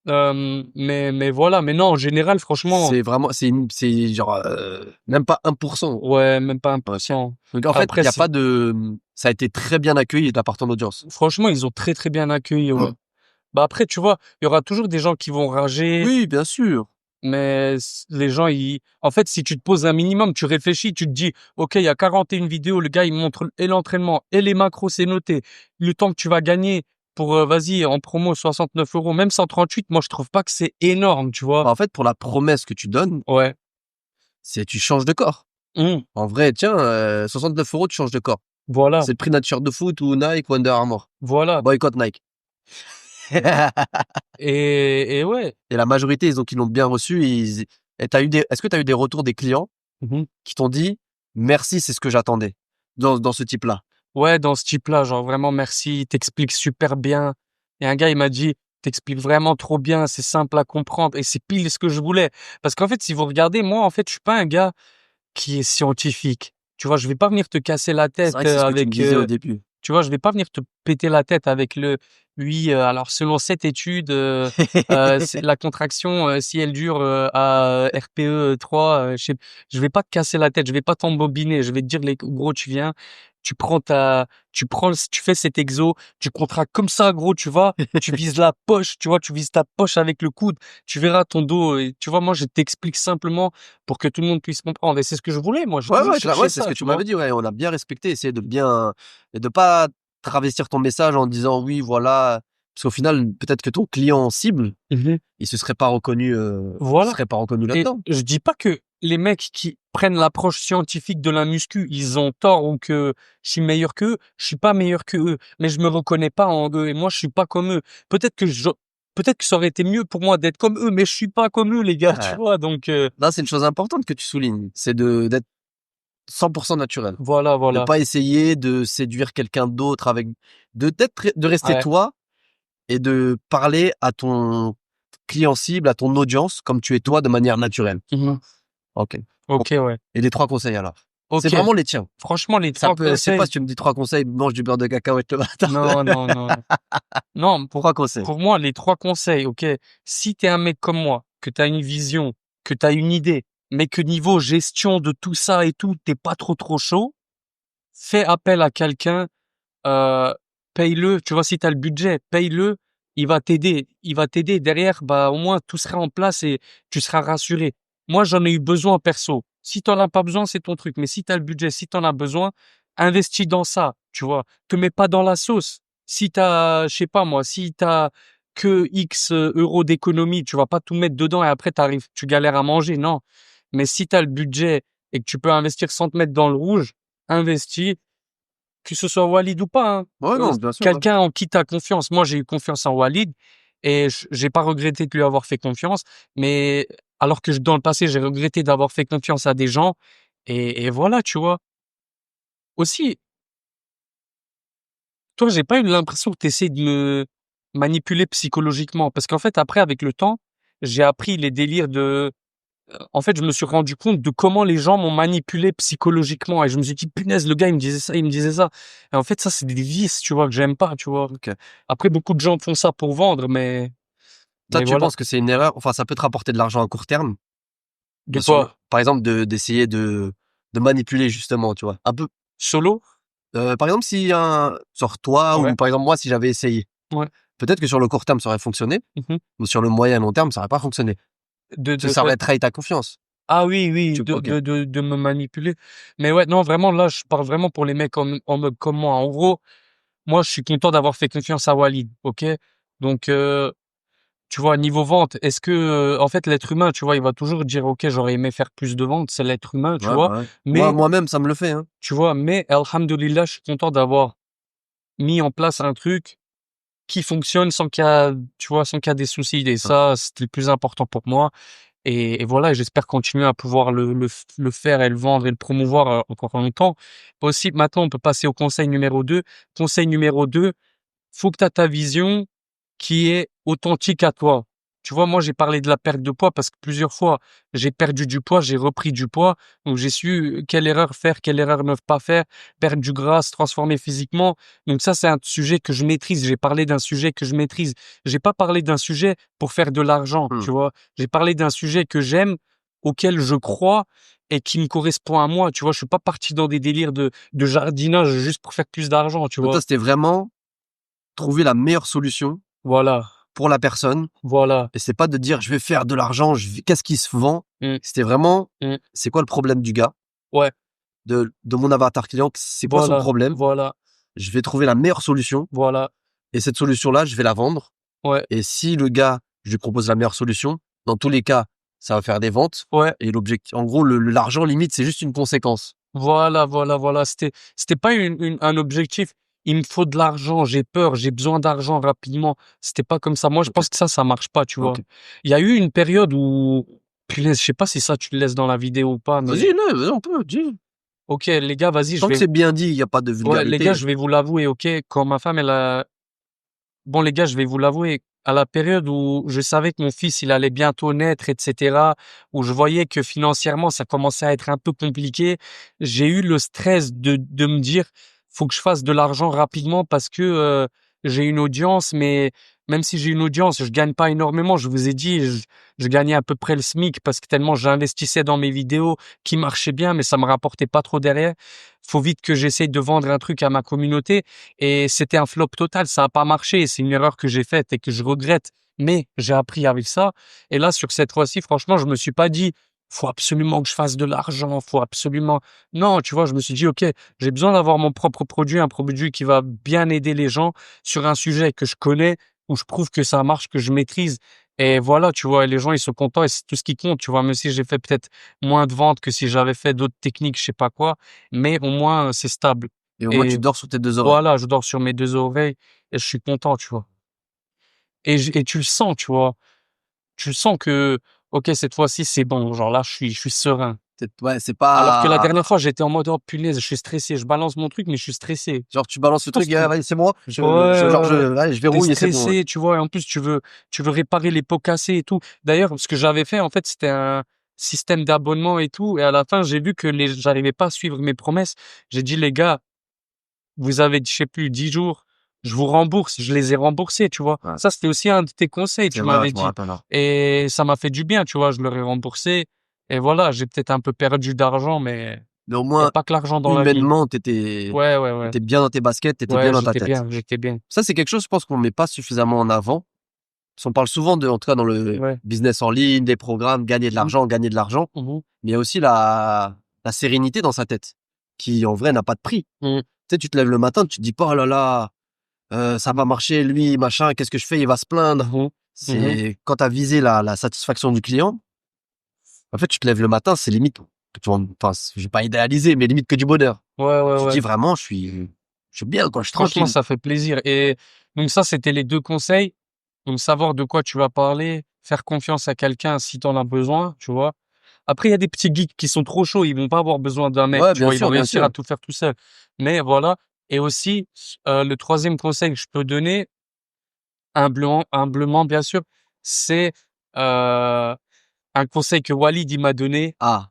Mais voilà, mais non, en général, franchement, C'est vraiment, c'est genre, même pas 1%. ouais, même pas Ouais. 1%. Donc, en fait, il Après, y a pas de, ça a été très bien accueilli de la part de ton audience. franchement, ils ont très très bien accueilli, ouais. Ouais. Bah après, tu vois, il y aura toujours des gens qui vont rager, Oui, bien sûr. mais les gens, en fait, si tu te poses un minimum, tu réfléchis, tu te dis, OK, il y a 41 vidéos, le gars, il montre et l'entraînement et les macros, c'est noté. Le temps que tu vas gagner pour, vas-y, en promo, 69 euros, même 138, moi, je trouve pas que c'est énorme, tu vois. Bah, en fait, pour la promesse que tu donnes, Ouais. c'est tu changes de corps. Mmh. En vrai, tiens, 69 euros, tu changes de corps. Voilà. C'est le prix d'un t-shirt de foot ou Nike ou Under Armour. Voilà. Boycott Nike. Et ouais. Et la majorité, qui l'ont bien reçu. Est-ce que tu as eu des retours des clients Mmh. qui t'ont dit, merci, c'est ce que j'attendais dans ce type-là? Ouais, dans ce type-là, genre vraiment merci, t'expliques super bien. Et un gars, il m'a dit, t'expliques vraiment trop bien, c'est simple à comprendre et c'est pile ce que je voulais. Parce qu'en fait, si vous regardez, moi, en fait, je suis pas un gars qui est scientifique. Tu vois, je vais pas venir te casser la C'est tête vrai que c'est ce que tu me avec, disais au début. tu vois, je vais pas venir te péter la tête avec oui, alors selon cette étude, c'est la contraction, si elle dure à RPE 3, je vais pas te casser la tête, je vais pas t'embobiner, je vais te dire, gros, tu viens. tu fais cet exo, tu contractes comme ça, gros, tu vois, tu vises la poche, tu vois, tu vises ta poche avec le coude, tu verras ton dos, et tu vois, moi, je t'explique simplement pour que tout le monde puisse comprendre. Et c'est ce que je voulais, moi, j'ai Ouais, toujours ouais, cherché ouais, c'est ce ça, que tu tu vois. m'avais dit, ouais, on a bien respecté, essayer de bien et de pas travestir ton message en disant: «Oui, voilà», parce qu'au final, peut-être que ton client cible, Mhm. il se Voilà. serait pas reconnu Et là-dedans. je dis pas que les mecs qui prennent l'approche scientifique de la muscu, ils ont tort ou que je suis meilleur qu'eux. Je suis pas meilleur que eux, mais je me reconnais pas en eux et moi je suis pas comme eux. Peut-être que ça aurait été mieux pour moi d'être comme eux, mais je suis pas comme eux, les gars, tu Ouais. vois. Donc Là, c'est une chose importante que tu soulignes, c'est d'être 100% naturel. voilà, De voilà. pas essayer de séduire quelqu'un d'autre de rester Ouais. toi et de parler à ton client cible, à ton audience comme tu es toi de manière naturelle. Mhm. OK. Bon, Ok, ouais. et les 3 conseils alors? C'est Ok. vraiment les tiens. Franchement, les Ça trois peut, je sais pas conseils. si tu me dis 3 conseils, mange du beurre de cacahuète le matin. Non, non, non, non. Non, 3 conseils. pour moi, les trois conseils, ok. Si t'es un mec comme moi, que t'as une vision, que t'as une idée, mais que niveau gestion de tout ça et tout, t'es pas trop chaud, fais appel à quelqu'un, euh, paye-le. Tu vois, si t'as le budget, paye-le. Il va t'aider. Derrière, bah, au moins, tout sera en place et tu seras rassuré. Moi, j'en ai eu besoin perso. Si t'en as pas besoin, c'est ton truc. Mais si t'as le budget, si t'en as besoin, investis dans ça. Tu vois, te mets pas dans la sauce. Si t'as, je sais pas moi, si t'as que X euros d'économie, tu vas pas tout mettre dedans et après tu galères à manger. Non. Mais si t'as le budget et que tu peux investir sans te mettre dans le rouge, investis que ce soit Walid ou pas, hein. Ouais, non, bien sûr, ouais. Quelqu'un en qui tu confiance. Moi, j'ai eu confiance en Walid et j'ai pas regretté de lui avoir fait confiance. Mais alors que dans le passé, j'ai regretté d'avoir fait confiance à des gens. Et voilà, tu vois. Aussi, toi, j'ai pas eu l'impression que tu essaies de me manipuler psychologiquement. Parce qu'en fait, après, avec le temps, j'ai appris les délires de en fait, je me suis rendu compte de comment les gens m'ont manipulé psychologiquement et je me suis dit: «Punaise, le gars, il me disait ça, il me disait ça» et en fait, ça, c'est des vices, tu vois, que j'aime pas, tu vois? OK. Après, beaucoup de gens font ça pour vendre, Toi, mais tu voilà. penses que c'est une erreur? Enfin, ça peut te rapporter de l'argent à court terme, De sur le quoi? par exemple, d'essayer de manipuler justement, tu vois? Un peu, Solo? par exemple, si un sur toi ou Ouais, par exemple moi, si j'avais essayé, ouais. peut-être que sur le court terme, ça aurait fonctionné, Mmh. mais sur le moyen et long terme, ça aurait pas fonctionné. Parce que De ça quoi? aurait trahi ta confiance. Ah oui, oui, OK. de me manipuler. Mais ouais, non, vraiment, là, je parle vraiment pour les mecs en mode comme moi. En gros, moi, je suis content d'avoir fait confiance à Walid, OK? Donc tu vois, niveau vente, est-ce que, en fait, l'être humain, tu vois, il va toujours dire: «OK, j'aurais aimé faire plus de ventes», c'est l'être humain, tu Ouais, vois? bah, ouais. Mais Moi-même, ça me le fait, hein. mais alhamdoulilah, je suis content d'avoir mis en place un truc qui fonctionne sans qu'il y a tu vois, sans qu'il y a des soucis et Ouais. ça, c'était le plus important pour moi et voilà, j'espère continuer à pouvoir le faire et le vendre et le promouvoir, encore longtemps. Aussi, maintenant, on peut passer au conseil numéro 2. Conseil numéro 2, faut que tu as ta vision qui est authentique à toi. Tu vois, moi, j'ai parlé de la perte de poids parce que plusieurs fois, j'ai perdu du poids, j'ai repris du poids. Donc, j'ai su quelle erreur faire, quelle erreur ne pas faire, perdre du gras, se transformer physiquement. Donc, ça, c'est un sujet que je maîtrise. J'ai parlé d'un sujet que je maîtrise. J'ai pas parlé d'un sujet pour faire de l'argent, Mmh. tu vois. J'ai parlé d'un sujet que j'aime, auquel je crois et qui me correspond à moi. Tu vois, je suis pas parti dans des délires de jardinage juste pour faire plus d'argent, tu Mais toi, vois. c'était vraiment trouver la meilleure solution Voilà, pour la personne voilà. et c'est pas de dire: «Je vais faire de l'argent, qu'est-ce qui se vend?» Mmh, C'était vraiment: mmh. «C'est quoi le problème du gars, Ouais. de mon avatar client? C'est quoi son Voilà, problème? voilà, Je vais trouver la meilleure solution voilà. et cette solution-là, je vais la vendre Ouais, et si le gars, je lui propose la meilleure solution, dans tous les cas, ça va faire des ventes ouais. et l'objectif en gros, l'argent limite, c'est juste une conséquence». Voilà, voilà, voilà. C'était pas un objectif. Il me faut de l'argent, j'ai peur, j'ai besoin d'argent rapidement. C'était pas comme ça. Moi, je OK, pense que ça marche pas, tu vois. OK. Il y a eu une période où, punaise, je sais pas si ça tu le laisses dans la vidéo ou pas, mais Vas-y, non, vas-y, on peut, dis. OK, les gars, vas-y, Tant que c'est bien dit, il y a pas de ouais, les gars, vulgarité. je vais vous l'avouer, OK. Quand ma femme, bon, les gars, je vais vous l'avouer, à la période où je savais que mon fils, il allait bientôt naître, etc., où je voyais que financièrement, ça commençait à être un peu compliqué, j'ai eu le stress de me dire, faut que je fasse de l'argent rapidement parce que j'ai une audience, mais même si j'ai une audience, je gagne pas énormément. Je vous ai dit, je gagnais à peu près le SMIC parce que tellement j'investissais dans mes vidéos qui marchaient bien, mais ça me rapportait pas trop derrière. Faut vite que j'essaye de vendre un truc à ma communauté et c'était un flop total. Ça a pas marché. C'est une erreur que j'ai faite et que je regrette. Mais j'ai appris avec ça. Et là, sur cette fois-ci, franchement, je me suis pas dit, faut absolument que je fasse de l'argent, faut absolument. Non, tu vois, je me suis dit, OK, j'ai besoin d'avoir mon propre produit, un produit qui va bien aider les gens sur un sujet que je connais, où je prouve que ça marche, que je maîtrise. Et voilà, tu vois, les gens, ils sont contents et c'est tout ce qui compte, tu vois, même si j'ai fait peut-être moins de ventes que si j'avais fait d'autres techniques, je sais pas quoi, mais au moins, c'est stable. Et au moins, Et tu dors sur tes 2 oreilles. voilà, je dors sur mes deux oreilles et je suis content, tu vois. Et tu le sens, tu vois. Tu sens que, OK, cette fois-ci, c'est bon. Genre là, je suis serein. Ouais, c'est Alors que la pas dernière fois, j'étais en mode, oh punaise, je suis stressé. Je balance mon truc, mais je suis stressé. genre tu balances le Je pense truc, que, vas-y, c'est moi. ouais, ouais, ouais. Ouais, je T'es verrouille et c'est bon. Ouais. stressé, tu vois. Et en plus, tu veux réparer les pots cassés et tout. D'ailleurs, ce que j'avais fait, en fait, c'était un système d'abonnement et tout. Et à la fin, j'ai vu que j'arrivais pas à suivre mes promesses. J'ai dit, les gars, vous avez, je sais plus, 10 jours, je vous rembourse. Je les ai remboursés, tu vois. Ouais, Ça, c'était aussi un de tes conseils, c'est tu vrai, ouais, m'avais je me dit. rappelle, là. Et ça m'a fait du bien, tu vois. Je leur ai remboursé. Et voilà, j'ai peut-être un peu perdu d'argent, mais Mais au y a moins, pas que l'argent dans la vie. humainement, Ouais, ouais, ouais. t'étais bien dans tes baskets, t'étais bien Ouais, dans ta tête. j'étais bien. Ça, c'est quelque chose, je pense qu'on met pas suffisamment en avant. Parce qu'on parle souvent de, en tout cas dans le Ouais. business en ligne, des programmes, Mmh. gagner de l'argent. Mmh. Mais il y a aussi la sérénité dans sa tête, qui en vrai n'a pas de prix. Mmh. Tu sais, tu te lèves le matin, tu te dis pas, oh là là, ça va marcher, lui, machin, qu'est-ce que je fais? Il va se plaindre. Mmh. Mmh. C'est quand tu as visé la satisfaction du client, en fait, tu te lèves le matin, c'est limite, enfin, je vais pas idéaliser, mais limite que du bonheur. Ouais, ouais, Tu te ouais. dis vraiment, je suis bien, quoi, je suis Franchement, tranquille. ça fait plaisir et donc ça, c'était les 2 conseils. Donc savoir de quoi tu vas parler, faire confiance à quelqu'un si tu en as besoin, tu vois? Après, il y a des petits geeks qui sont trop chauds, ils vont pas avoir besoin d'un mec, Ouais, tu vois? Ils vont bien réussir à sûr. tout faire tout seuls. Mais voilà et aussi, le troisième conseil que je peux donner, humblement bien sûr, c'est, un conseil que Walid, il m'a donné: Ah,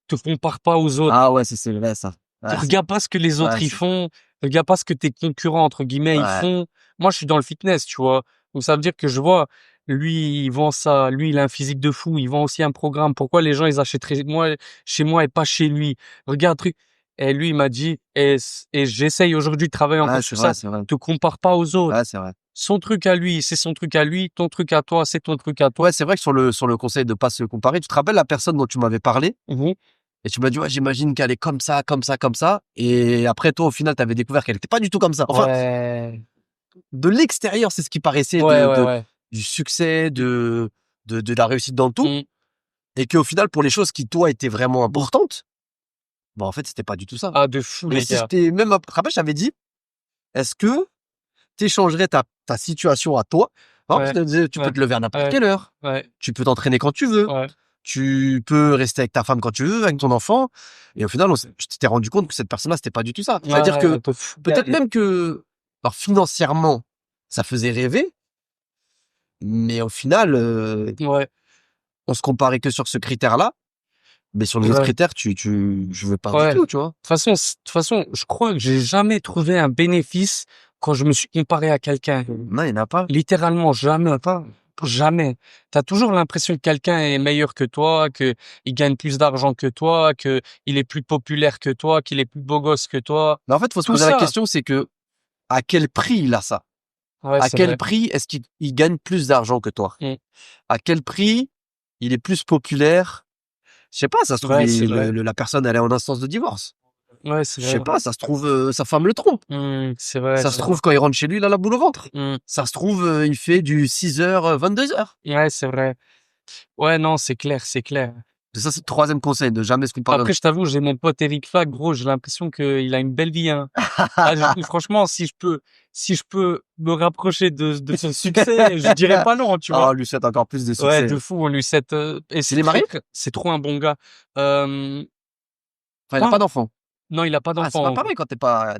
«Te compare pas aux autres». ah ouais, c'est vrai, ça. Ouais, Regarde pas ce que les ouais, autres ils font, regarde pas ce que tes concurrents entre guillemets ils ouais, font. Moi, je suis dans le fitness, tu vois? Donc ça veut dire que je vois, lui, il vend ça, lui, il a un physique de fou, il vend aussi un programme. Pourquoi les gens ils achèteraient moi chez moi et pas chez lui? Regarde truc et lui il m'a dit et j'essaye aujourd'hui de travailler ouais, encore sur ça, c'est vrai. te compare pas aux autres. Ouais, c'est vrai. Son truc à lui, c'est son truc à lui, ton truc à toi, c'est ton truc à toi. Ouais, c'est vrai que sur le conseil de pas se comparer, tu te rappelles la personne dont tu m'avais parlé? Mmh. Et tu m'as dit: «Ouais, j'imagine qu'elle est comme ça, comme ça, comme ça». Et après, toi, au final, tu avais découvert qu'elle était pas du tout comme ça. Enfin, Ouais. de l'extérieur, c'est ce qui paraissait Ouais, ouais, ouais. du succès, de la réussite dans le tout. Mmh. Et qu'au final, pour les choses qui, toi, étaient vraiment importantes, bah, en fait, c'était pas du tout ça. Ah de fou Et les si je gars. t'ai même, tu te rappelles, je t'avais dit: «Est-ce que tu échangerais ta situation à toi?» Par exemple, Ouais, je te disais: «Tu peux ouais, te lever à n'importe ouais, quelle heure, ouais, tu peux t'entraîner quand tu veux, ouais. tu peux rester avec ta femme quand tu veux, avec ton enfant». Et au final, tu t'es rendu compte que cette personne-là, c'était pas du tout ça. Ouais, C'est-à-dire ouais, que de fou. peut-être même que, alors financièrement, ça faisait rêver, mais au final, Ouais, on se comparait que sur ce critère-là, mais sur les autres ouais, critères, je veux pas du ouais. De tout, tu vois? toute façon, je crois que j'ai jamais trouvé un bénéfice quand je me suis comparé à quelqu'un. Non, il y en a pas. Littéralement, jamais. Pas, jamais. T'as toujours l'impression que quelqu'un est meilleur que toi, que il gagne plus d'argent que toi, que il est plus populaire que toi, qu'il est plus beau gosse que toi. Mais en fait, faut se Tout poser la ça. question, c'est que, à quel prix il a ça? Ouais, À c'est quel vrai. prix est-ce qu'il gagne plus d'argent que toi? Mm. À quel prix il est plus populaire? Je sais pas, ça se trouve, Ouais, c'est vrai. la personne, elle est en instance de divorce. Ouais, c'est Je sais vrai. pas, ça se trouve, sa femme le trompe. C'est vrai, Ça se c'est vrai. trouve, quand il rentre chez lui, il a la boule au ventre. Mm. Ça se trouve, il fait du 6 heures, 22 heures. Ouais, c'est vrai. Ouais, non, c'est clair, c'est clair. Ça, c'est le troisième conseil, de jamais se comparer. Après, je t'avoue, j'ai mon pote Eric Flack, gros, j'ai l'impression qu'il a une belle vie, hein. Ah, franchement, si je peux me rapprocher de son succès, je dirais pas non, tu Ah, vois. on lui souhaite encore plus de Ouais, succès. de fou, on lui souhaite, et Il c'est est marié? c'est trop un bon gars. Euh, Enfin, il a quoi? pas d'enfant. Non, il a pas Ah, c'est pas d'enfant. pareil quand t'es pas,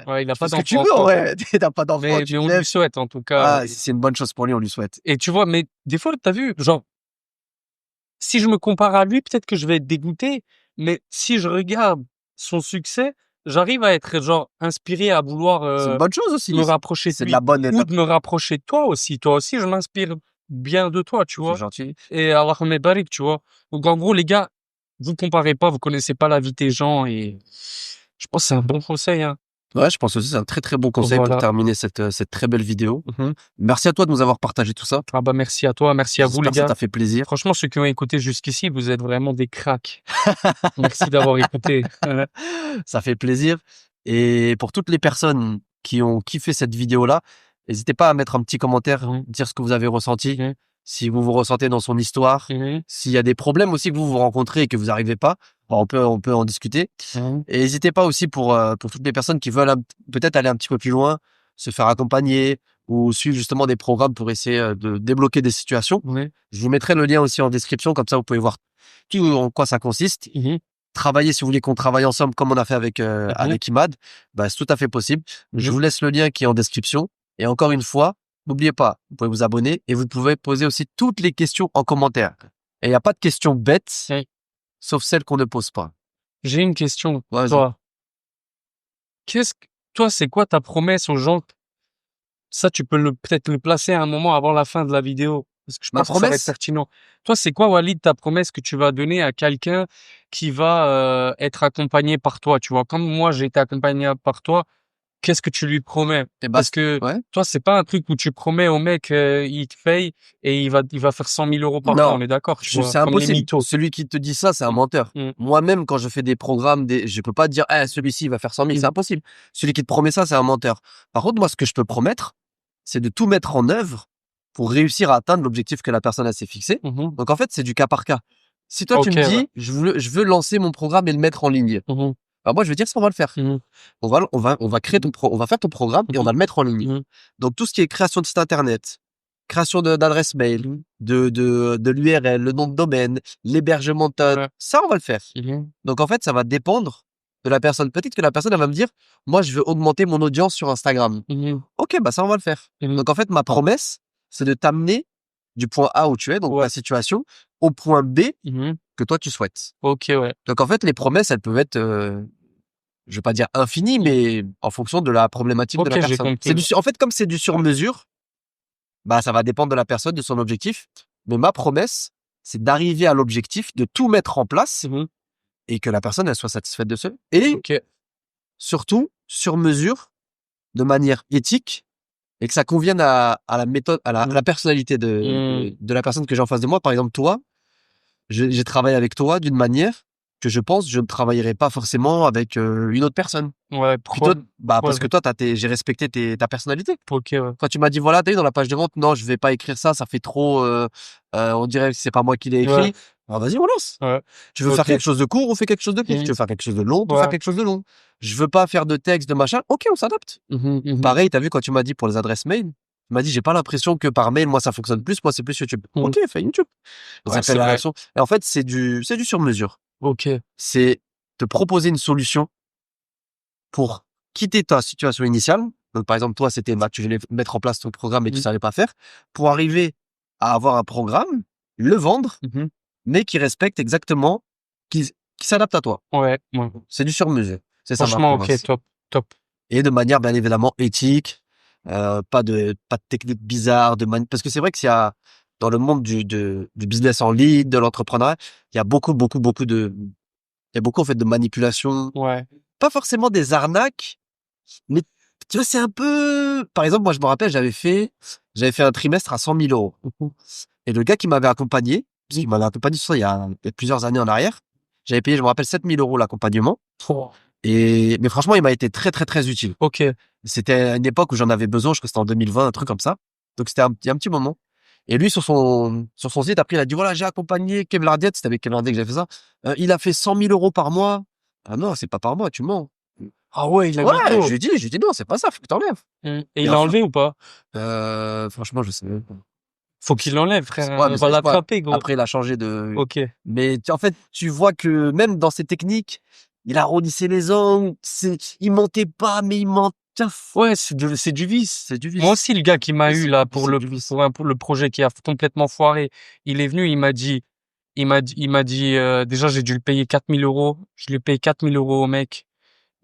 Ouais, il a tu fais pas ce que tu d'enfant veux, en encore. vrai. T'as pas d'enfant, tu Mais te on lèves. lui souhaite, en tout cas. Ah, si c'est une bonne chose pour lui, on lui souhaite. Et tu vois, mais des fois, t'as vu, genre, si je me compare à lui, peut-être que je vais être dégoûté, mais si je regarde son succès, j'arrive à être genre inspiré à vouloir C'est une bonne chose aussi. me rapprocher de C'est de lui la bonne ou étape. de me rapprocher de toi aussi. Toi aussi, je m'inspire bien de toi, tu C'est vois. gentil. Et Allah me barik, tu vois. Donc en gros, les gars, vous comparez pas, vous connaissez pas la vie des gens et je pense que c'est un bon conseil, hein. Ouais, je pense aussi que c'est un très très bon conseil pour Voilà. terminer cette très belle vidéo. Mhm. Merci à toi de nous avoir partagé tout ça. Ah bah merci à toi, merci à vous les J'espère que ça gars. t'a fait plaisir. Franchement, ceux qui ont écouté jusqu'ici, vous êtes vraiment des cracks. Merci d'avoir écouté. Ça fait plaisir. Et pour toutes les personnes qui ont kiffé cette vidéo-là, n'hésitez pas à mettre un petit commentaire, Mhm. dire ce que vous avez ressenti, Mhm. si vous vous ressentez dans son histoire, Mhm. s'il y a des problèmes aussi que vous rencontrez et que vous n'arrivez pas, on peut en discuter. Mhm. Et n'hésitez pas aussi pour toutes les personnes qui veulent peut-être aller un petit peu plus loin, se faire accompagner ou suivre justement des programmes pour essayer de débloquer des situations. Ouais. Je vous mettrai le lien aussi en description, comme ça vous pouvez voir tout en quoi ça consiste. Mhm. Travailler, si vous voulez qu'on travaille ensemble comme on a fait avec Mhm. avec Imad, bah, c'est tout à fait possible. Je Mhm. vous laisse le lien qui est en description. Et encore une fois, n'oubliez pas, vous pouvez vous abonner et vous pouvez poser aussi toutes les questions en commentaire. Et il n'y a pas de questions bêtes, Ouais. sauf celles qu'on ne pose pas. J'ai une question. Vas-y. Toi, toi, c'est quoi ta promesse aux gens? Ça, tu peux peut-être le placer à un moment avant la fin de la vidéo. Parce que je Ma pense que ça va être promesse, pertinent. Toi, c'est quoi, Walid, ta promesse que tu vas donner à quelqu'un qui va être accompagné par toi, tu vois? Comme moi, j'ai été accompagné par toi, qu'est-ce que tu lui promets? eh ben, Parce que ouais. toi, c'est pas un truc où tu promets au mec, il te paye et il va faire 100 000 euros par mois, Non, on est d'accord, tu vois? c'est Comme les impossible. mythos. Celui qui te dit ça, c'est un menteur. Mm. Moi-même, quand je fais des programmes, je peux pas dire, eh, celui-ci il va faire 100 000, c'est Mm. impossible. Celui qui te promet ça, c'est un menteur. Par contre, moi, ce que je peux promettre, c'est de tout mettre en œuvre pour réussir à atteindre l'objectif que la personne a s'est fixé. Mhm. Donc, en fait, c'est du cas par cas. Si toi, tu Ok, me ouais. dis, je veux lancer mon programme et le mettre en ligne, Mhm. bah, moi, je vais dire, ça, on va le faire. Mhm. On va créer on va faire ton programme et on va le mettre en ligne. Mhm. Donc, tout ce qui est création de site internet, création d'adresse mail, Mhm. de l'URL, le nom de domaine, l'hébergement Ouais. ça, on va le faire. Mhm. Donc, en fait, ça va dépendre de la personne. Peut-être que la personne, elle va me dire, moi, je veux augmenter mon audience sur Instagram. Mhm. Ok, bah, ça, on va le faire. Mhm. Donc, en fait, ma promesse, c'est de t'amener du point A où tu es, donc Ouais. ta situation, au point B Mhm. que toi, tu souhaites. Ok, ouais. Donc, en fait, les promesses, elles peuvent être, je vais pas dire infinies, mais en fonction de la problématique de la Ok, j'ai personne. compris. En fait, comme c'est du sur-mesure, bah, ça va dépendre de la personne, de son objectif. Mais ma promesse, c'est d'arriver à l'objectif, de tout mettre en place Mhm. et que la personne, elle soit satisfaite de ça. Et Ok. surtout, sur mesure, de manière éthique et que ça convienne à la méthode, à la personnalité Mhm. de la personne que j'ai en face de moi. Par exemple, toi, j'ai travaillé avec toi d'une manière que je pense je ne travaillerai pas forcément avec une autre personne. Ouais, Puis toi, bah, pourquoi parce que toi, j'ai respecté ta personnalité. ok, ouais. Quand tu m'as dit, voilà, t'as vu dans la page de vente, non, je vais pas écrire ça, ça fait trop, on dirait que c'est pas moi qui l'ai Ouais, écrit. Alors vas-y, on lance. ouais. Tu veux faire Ok. quelque chose de court, on fait quelque chose de court. Tu Mhm. veux faire quelque chose de long, on peut faire Ouais. quelque chose de long. Je veux pas faire de texte, de machin. Ok, on s'adapte. Mhm. Mhm. Pareil, t'as vu quand tu m'as dit pour les adresses mail, tu m'as dit, j'ai pas l'impression que par mail, moi, ça fonctionne plus, moi, c'est plus YouTube. Mhm. Ok, fais YouTube. Ouais, c'est vrai. Réaction. Et en fait, c'est du sur-mesure. Ok. C'est te proposer une solution pour quitter ta situation initiale. Donc, par exemple, toi, c'était, bah, tu voulais mettre en place ton programme et tu Mhm. savais pas faire pour arriver à avoir un programme, le vendre, Mhm. mais qui respecte exactement, qui s'adapte à toi. Ouais, ouais. C'est du sur-mesure. C'est ça ma Franchement, ok, promesse. top, top. Et de manière, bien évidemment, éthique, pas de technique bizarre, parce que c'est vrai que s'il y a, dans le monde du business en ligne, de l'entrepreneuriat, il y a il y a beaucoup, en fait, de manipulation. Ouais. Pas forcément des arnaques, mais tu vois, c'est un peu, par exemple, moi, je me rappelle, j'avais fait un trimestre à 100 000 euros. Mhm. Et le gars qui m'avait accompagné, parce qu'il m'avait accompagné sur ça il y a plusieurs années en arrière, j'avais payé, je me rappelle, 7 000 euros l'accompagnement. Oh. Mais franchement, il m'a été très, très, très utile. Ok. C'était à une époque où j'en avais besoin, je crois que c'était en 2020, un truc comme ça. Donc, il y a un petit moment. Et lui, sur son site, après, il a dit, voilà, j'ai accompagné Kevin Lardiet, c'était avec Kevin Lardiet que j'ai fait ça. Il a fait 100 000 euros par mois. Ah non, c'est pas par mois, tu mens. Ah ouais, il a Ouais, mytho. je lui ai dit non, c'est pas ça, faut que t'enlèves. Et Et il l'a enfin, enlevé ou pas? franchement, je sais même pas. Faut qu'il l'enlève, frère. Ouais, On mais va je crois, l'attraper, gros. après, il a changé de, Ok. mais en fait, tu vois que même dans ses techniques, il arrondissait les angles, il mentait pas, mais il mentait. Ouais, c'est du vice. C'est du Moi vice. aussi, le gars qui m'a eu là pour C'est le du vice. pour le projet qui a complètement foiré, il est venu, il m'a dit déjà j'ai dû le payer 4 000 euros. Je lui ai payé 4 000 euros au mec.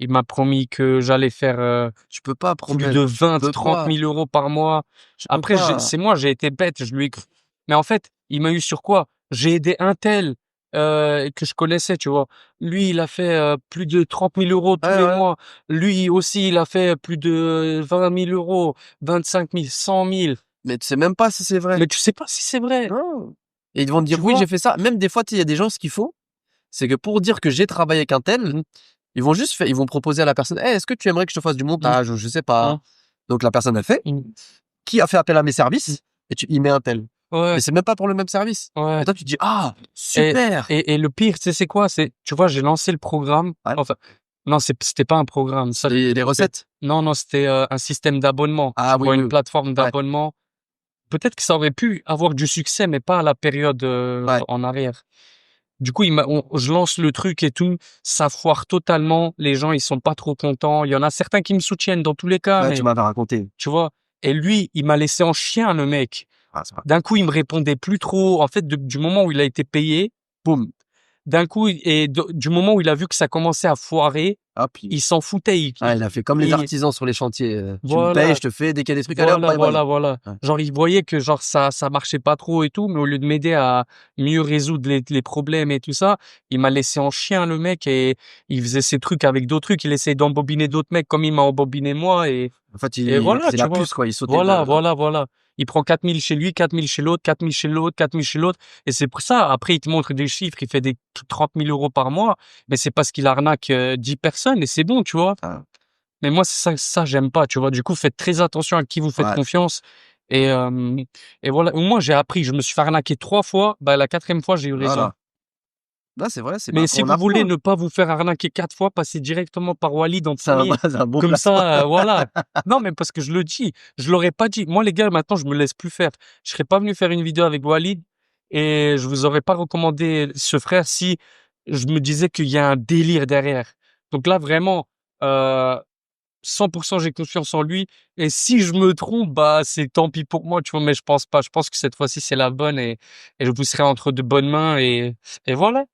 Il m'a promis que j'allais faire Tu peux pas plus promettre. de Tu 20, peux 30 pas. 000 euros par mois. Tu peux Après, pas. c'est moi, j'ai été bête, je lui ai cru. Mais en fait, il m'a eu sur quoi? J'ai aidé un tel que je connaissais, tu vois. Lui, il a fait plus de 30 000 euros tous Ouais, les ouais. mois. Lui aussi, il a fait plus de 20 000 euros, 25 000, 100 000. Mais tu sais même pas si c'est vrai. Mais tu sais pas si c'est vrai. Non. Et ils vont te Tu dire, oui, vois? j'ai fait ça. Même des fois, tu sais, il y a des gens, ce qu'il faut, c'est que pour dire que j'ai travaillé avec un tel, Mmh, ils vont juste faire, ils vont proposer à la personne, est-ce que tu aimerais que je te fasse du mmh, montage ou je sais pas. mmh, Donc la personne, elle fait, mmh, qui a fait appel à mes mmh. services? Et tu y mets un tel. Ouais, Mais c'est même pas pour le même service. ouais. Et toi, tu te dis, ah, Et, super! et le pire, tu sais, c'est quoi? Tu vois, j'ai lancé le programme. Ouais. Enfin, non, c'était pas un programme. Ça, je me suis Les trompé. recettes. Non, non, c'était un système d'abonnement. Ah Tu oui, vois, oui, une oui. plateforme Ouais, d'abonnement. Peut-être que ça aurait pu avoir du succès, mais pas à la période ouais. en arrière. Du coup, je lance le truc et tout. Ça foire totalement. Les gens, ils sont pas trop contents. Il y en a certains qui me soutiennent dans tous les cas, Ouais, tu mais m'avais raconté. tu vois. Et lui, il m'a laissé en chien, le mec. Ah, c'est vrai. D'un coup, il me répondait plus trop. En fait, du moment où il a été payé, boum. D'un coup, du moment où il a vu que ça commençait à foirer, Ah, puis, il s'en foutait. ah, il a fait comme les Il- artisans sur les chantiers. Tu me payes, voilà, je te fais, dès qu'il y a des trucs, allez hop, bye bye. voilà. Ouais. Genre, il voyait que genre ça marchait pas trop et tout, mais au lieu de m'aider à mieux résoudre les problèmes et tout ça, il m'a laissé en chien, le mec, et il faisait ses trucs avec d'autres trucs. Il essayait d'embobiner d'autres mecs comme il m'a embobiné moi, En fait, et il voilà, faisait tu la vois. puce, quoi. Il sautait de, Voilà. Il prend 4 000 chez lui, 4 000 chez l'autre, 4 000 chez l'autre, 4 000 chez l'autre. Et c'est pour ça, après, il te montre des chiffres, il fait des 30 000 euros par mois, mais c'est parce qu'il arnaque 10 personnes et c'est bon, tu vois. ah, Mais moi, c'est ça, j'aime pas, tu vois. Du coup, faites très attention à qui vous faites ouais, confiance. Et, euh, et voilà. Moi, j'ai appris, je me suis fait arnaquer 3 fois. Bah, la 4e fois, j'ai eu raison. voilà. Là, c'est vrai, Mais après, si on vous voulez apprend. ne pas vous faire arnaquer 4 fois, passez directement par Walid en C'est un, premier. c'est un bon Comme placement. ça, voilà. Non, mais parce que je le dis, je l'aurais pas dit. Moi, les gars, maintenant, je me laisse plus faire. Je serais pas venu faire une vidéo avec Walid et je vous aurais pas recommandé ce frère si je me disais qu'il y a un délire derrière. Donc là, vraiment, 100% j'ai confiance en lui. Et si je me trompe, bah, c'est tant pis pour moi, tu vois, mais je pense pas. Je pense que cette fois-ci, c'est la bonne et je vous serai entre de bonnes mains et voilà.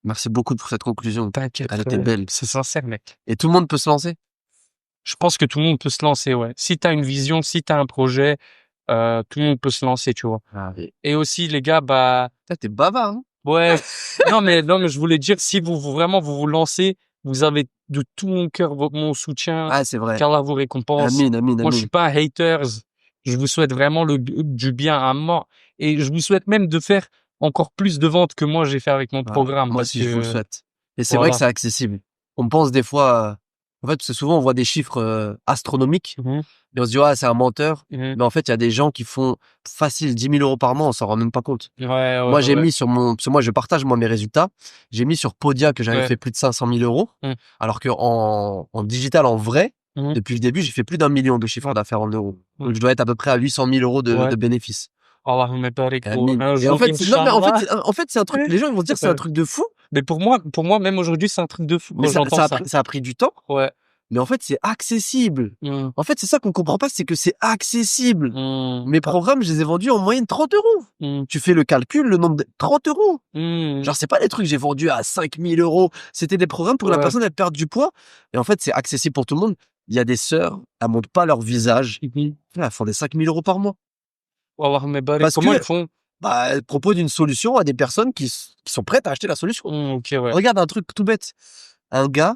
Merci beaucoup pour cette conclusion. T'inquiète, Elle était belle. c'est sincère, mec. Et tout le monde peut se lancer? Je pense que tout le monde peut se lancer, ouais. Si t'as une vision, si t'as un projet, tout le monde peut se lancer, tu vois. Ah, et... Et aussi, les gars, bah, Putain, t'es bavard, hein? ouais. Non, mais je voulais dire, si vraiment vous lancez, vous avez de tout mon cœur mon soutien, Ah, c'est vrai. qu'Allah vous récompense. Amin, amin, Moi, je suis amin. pas un haters. Je vous souhaite vraiment du bien à mort. Et je vous souhaite même de faire encore plus de ventes que moi j'ai fait avec mon Ah, programme moi parce aussi, je vous le que, souhaite. Et c'est vrai que voilà. c'est accessible. On pense des fois, en fait, parce que souvent on voit des chiffres astronomiques, Mhm, et on se dit, ah, c'est un menteur. mhm. Mais en fait, il y a des gens qui font facile 10 000 euros par mois, on s'en rend même pas compte. Moi, j'ai Ouais. mis sur parce que moi, je partage, moi, mes résultats. J'ai mis sur Podia que j'avais Ouais. fait plus de 500 000 euros. Mhm, Alors que en digital, en vrai, mhm, depuis le début, j'ai fait plus d'1 million de chiffre d'affaires en euros. mhm. Donc, je dois être à peu près à 800 000 euros Ouais. de bénéfices. Allahumma barik, gros. Amine. Un Et en jour, fait, non, mais Inch'Allah. en fait, c'est un truc, les gens, ils vont se dire, c'est un truc de fou. Mais pour moi, même aujourd'hui, c'est un truc de fou Mais quand j'entends ça. ça a pris du temps. Ouais. Mais en fait, c'est accessible. Mmh. En fait, c'est ça qu'on comprend pas, c'est que c'est accessible. Mmh. Mes programmes, je les ai vendus en moyenne 30 euros. Mmh. Tu fais le calcul, le nombre de 30 euros. Mmh. Genre, c'est pas des trucs que j'ai vendus à 5 000 euros. C'était des programmes pour que la Ouais. personne, elle perde du poids. Et en fait, c'est accessible pour tout le monde. Il y a des sœurs, elles montrent pas leur visage. Mhm. Elles font des 5 000 euros par mois. Allahumma barik. Parce Comment que, ils font? bah, elles proposent une solution à des personnes qui sont prêtes à acheter la solution. Ok, ouais. Regarde un truc tout bête. Un gars,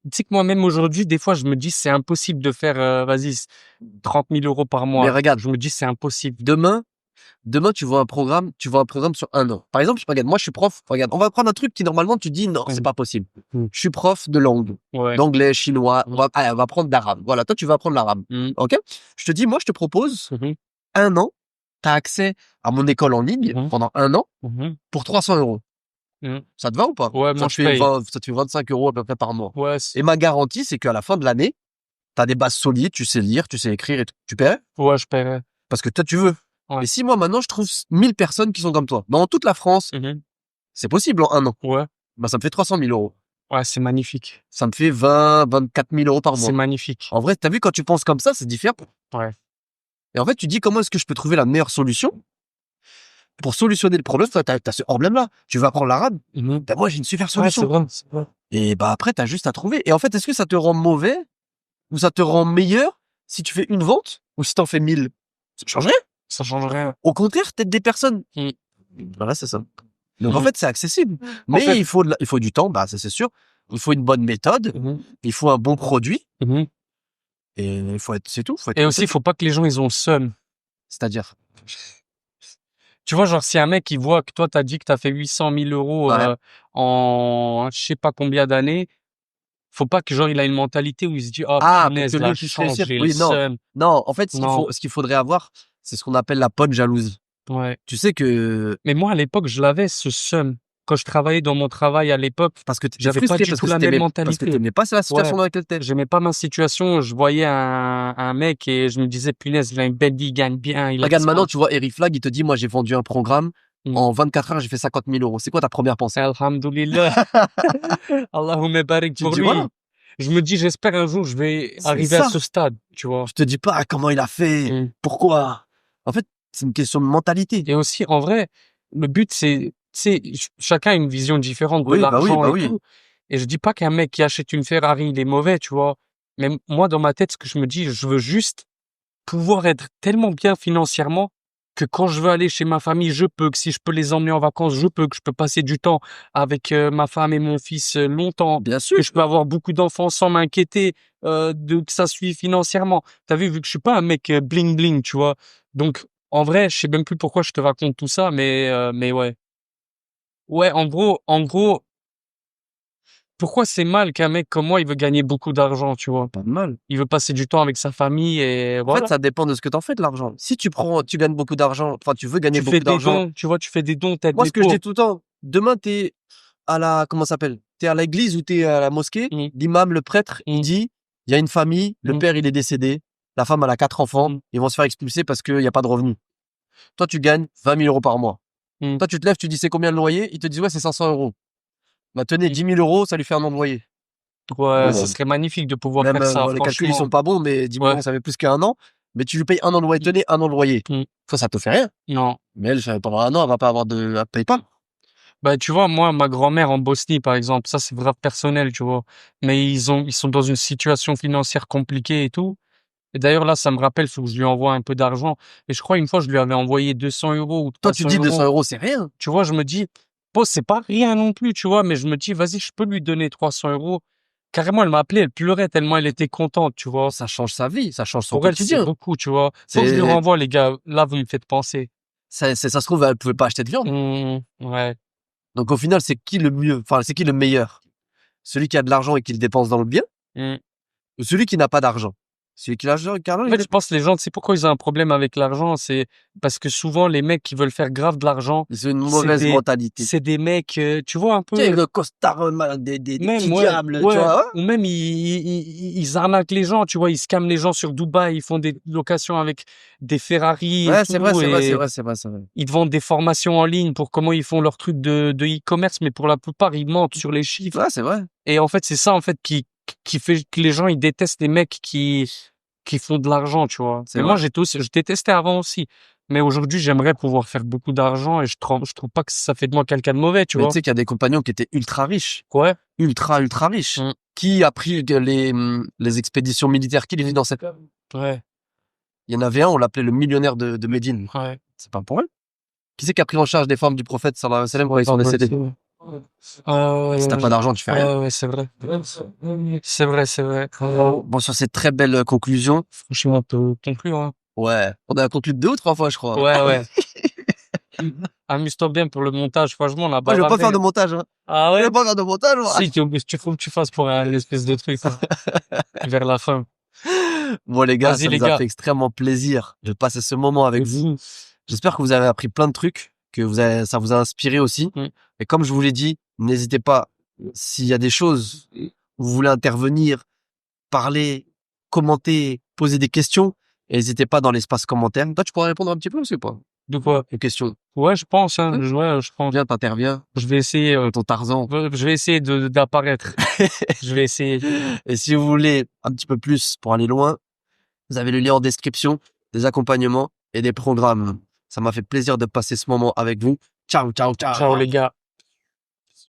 Tu sais que moi-même aujourd'hui, des fois, je me dis c'est impossible de faire, vas-y, 30 000 euros par mais mois. regarde, Je me dis c'est impossible. demain, tu vois un programme, sur 1 an. Par exemple, regarde, moi, je suis prof. Regarde, on va prendre un truc qui, normalement, tu dis, non, c'est Mhm. pas possible. Mhm. Je suis prof de langue, Ouais. d'anglais, chinois. Mhm. On va prendre d'arabe. Voilà. Toi, tu vas apprendre l'arabe. Mhm. OK? Je te dis, moi, je te propose Mhm. 1 an. T'as accès à mon école en ligne Mhm. pendant 1 an Mhm. pour 300 euros. Mhm. Ça te va ou pas? Ouais, moi, je paye. Ça te fait 25 euros à peu près par mois. Ouais, Et ma garantie, c'est qu'à la fin de l'année, t'as des bases solides, tu sais lire, tu sais écrire et tout. Tu paierais? ouais, je paierai. Parce que toi, tu veux. Ouais. Et si moi, maintenant, je trouve 1000 personnes qui sont comme toi, dans toute la France, Mhm. c'est possible en 1 an. Ouais. Bah, ça me fait 300 000 euros. Ouais, c'est magnifique. Ça me fait 24 000 euros par C'est mois. magnifique. En vrai, t'as vu, quand tu penses comme ça, c'est différent. Ouais. Et en fait, tu dis, comment est-ce que je peux trouver la meilleure solution? pour solutionner le problème, toi, t'as ce problème-là. Tu veux apprendre l'arabe? Ben, moi, j'ai une super Ouais, solution. c'est vrai, c'est vrai. Et bah, après, t'as juste à trouver. Et en fait, est-ce que ça te rend mauvais ou ça te rend meilleur si tu fais une vente ou si t'en fais 1000? Ça change rien. Ça change rien. Au contraire, t'aides des personnes. Mm. Voilà, c'est ça. Donc, en Mhm. fait, c'est accessible. En Mais fait, il faut du temps, bah, ça, c'est sûr. Il faut une bonne méthode. Mhm. Il faut un bon produit. Mhm. Et il faut être, c'est tout. Faut être Et aussi, il compétent. faut pas que les gens, ils ont le seum. C'est-à-dire. Tu vois, genre, si un mec, il voit que toi, t'as dit que t'as fait 800 000 euros, Ouais. en je sais pas combien d'années, faut pas que, genre, il a une mentalité où il se dit, oh, Ah, pour que punaise, la lui puisse chance, réussir. j'ai le Oui, non. seum. Non, en fait, Non. ce qu'il faudrait avoir, c'est ce qu'on appelle la pote jalouse. Ouais. Tu sais que, Mais moi, à l'époque, je l'avais, ce seum. Quand je travaillais dans mon travail à l'époque, parce que t'étais j'avais pas frustré, du tout la même parce que mentalité. t'aimais pas la Ouais. situation dans laquelle t'es. J'aimais pas ma situation. Je voyais un mec et je me disais, punaise, il a une belle vie, il gagne bien, il a Regarde, ça. maintenant, tu vois, Eric Flag, il te dit, moi, j'ai vendu un programme. Mm. En 24 heures, j'ai fait 50 000 euros. C'est quoi ta première pensée? Alhamdoulilah. Allahumma barik Tu te pour dis, lui. voilà. Je me dis, j'espère un jour, je vais C'est arriver à ça. ce stade, tu vois. Tu te dis pas, ah, comment il a fait? Mm. Pourquoi? En fait, c'est une question de mentalité. Et aussi, en vrai, le but, c'est, chacun a une vision différente de Oui, bah oui, l'argent bah et oui. tout. Et je dis pas qu'un mec qui achète une Ferrari, il est mauvais, tu vois. Mais moi, dans ma tête, ce que je me dis, je veux juste pouvoir être tellement bien financièrement que quand je veux aller chez ma famille, je peux, que si je peux les emmener en vacances, je peux, que je peux passer du temps avec ma femme et mon fils longtemps, Bien sûr. que je peux avoir beaucoup d'enfants sans m'inquiéter de que ça suive financièrement. T'as vu que je suis pas un mec bling bling, tu vois. Donc en vrai, je sais même plus pourquoi je te raconte tout ça, mais ouais. Ouais, en gros, pourquoi c'est mal qu'un mec comme moi, il veut gagner beaucoup d'argent, tu vois. Pas de mal. Il veut passer du temps avec sa famille et En fait, voilà. ça dépend de ce que t'en fais de l'argent. Si tu gagnes beaucoup d'argent, enfin, tu veux gagner Tu fais beaucoup des d'argent. dons, tu vois, tu fais des dons, t'aides Moi, les ce que je dis pauvres. tout le temps, demain, t'es à la, comment ça s'appelle? T'es à l'église ou t'es à la mosquée. Mmh. L'imam, le prêtre, il Mmh. dit, il y a une famille, le Mmh. père, il est décédé. La femme, elle a 4 enfants. Mmh. Ils vont se faire expulser parce qu'il n'y a pas de revenus. Toi, tu gagnes 20 000 euros par mois. Mmh. Toi, tu te lèves, tu dis, c'est combien le loyer? Ils te disent, ouais, c'est 500 euros. Bah, tenez, Mmh. 10 000 euros, ça lui fait un an de loyer. Ouais, Bon, ce serait magnifique de pouvoir même, faire ça, bon, les calculs, ils sont franchement. pas bons, mais 10 000 Ouais. euros, ça fait plus qu'un an. Mais tu lui payes un an de loyer. Mmh. Tenez, un an de loyer. Mmh. Ça te fait rien. Non. Mais elle, pendant un an, elle va pas avoir elle paye pas. Bah, tu vois, moi, ma grand-mère en Bosnie, par exemple, ça, c'est grave personnel, tu vois. Mais ils sont dans une situation financière compliquée et tout. Et d'ailleurs, là, ça me rappelle, faut que je lui envoie un peu d'argent. Et je crois, une fois, je lui avais envoyé 200 euros ou Toi, tu 300 dis 200 euros. euros, c'est rien. Tu vois, je me dis, bon, c'est pas rien non plus, tu vois, mais je me dis, vas-y, je peux lui donner 300 euros. Carrément, elle m'a appelé, elle pleurait tellement elle était contente, tu vois. Ça change sa vie, ça change son Pour elle, c'est quotidien. beaucoup, tu vois. Faut que je lui C'est, renvoie, les gars. Là, vous me faites penser. ça se trouve, elle pouvait pas acheter de viande. Ouais. Donc, au final, c'est qui le mieux? Enfin, c'est qui le meilleur? Celui qui a de l'argent et qui le dépense dans le bien? Mmh. Ou celui qui n'a pas d'argent? Celui qui a de l'argent, En fait, je pense que les gens, tu sais pourquoi ils ont un problème avec l'argent? C'est parce que souvent, les mecs qui veulent faire grave de l'argent, c'est une c'est mauvaise des, mentalité. c'est des mecs, tu vois, un Tu sais, peu, le costard, des même, petits ouais, diables, tu ouais. vois, hein. Ou même, ils arnaquent les gens, tu vois, ils scamment les gens sur Dubaï, ils font des locations avec des Ferrari et Ouais, c'est vrai, tout, c'est vrai, c'est et vrai, c'est vrai, c'est vrai. ils te vendent des formations en ligne pour comment ils font leur truc de e-commerce, mais pour la plupart, ils mentent sur les chiffres. Ouais, c'est vrai. Et en fait, c'est ça, en fait, qui fait que les gens, ils détestent les mecs qui font de l'argent, tu vois. C'est Mais moi, vrai. je détestais avant aussi. Mais aujourd'hui, j'aimerais pouvoir faire beaucoup d'argent et je trouve pas que ça fait de moi quelqu'un de mauvais, tu Mais tu vois. sais qu'il y a des compagnons qui étaient ultra riches. Ouais. Ultra, ultra riches. Mmh. Qui a pris les expéditions militaires? Qui les vit dans cette... Ouais. Il y en avait un, on l'appelait le millionnaire de Médine. Ouais. C'est pas pour elle. Qui c'est qui a pris en charge des femmes du prophète sallallahu alayhi wa sallam quand ils sont décédés? Ah ouais, Si t'as pas d'argent, tu fais rien. ouais, c'est vrai. C'est vrai, c'est vrai. Bon, sur cette très belle conclusion, Franchement, on peut conclure, hein. ouais, on a conclu 2 ou 3 fois, je crois. Ouais, ouais. Amuse-toi bien pour le montage. Franchement, on a Moi, je vais pas faire bavardé. de montage, hein. Ah Je ouais? vais pas faire de montage, moi. Si, tu faut que tu fasses pour un espèce de truc, hein, vers la fin. Bon, les gars, Vas-y, ça les nous a gars. fait extrêmement plaisir de passer ce moment avec vous. J'espère que vous avez appris plein de trucs, ça vous a inspiré aussi. Mmh. Et comme je vous l'ai dit, n'hésitez pas, s'il y a des choses où vous voulez intervenir, parler, commenter, poser des questions, n'hésitez pas dans l'espace commentaire. Toi, tu pourrais répondre un petit peu, aussi, pas? De quoi? Aux questions. Ouais, je pense, hein. Hein? Ouais, je pense. Viens, t'interviens, Je vais essayer, ton Tarzan. je vais essayer d'apparaître. Je vais essayer. Et si vous voulez un petit peu plus pour aller loin, vous avez le lien en description, des accompagnements et des programmes. Ça m'a fait plaisir de passer ce moment avec vous. Ciao, ciao, ciao. Ciao les gars.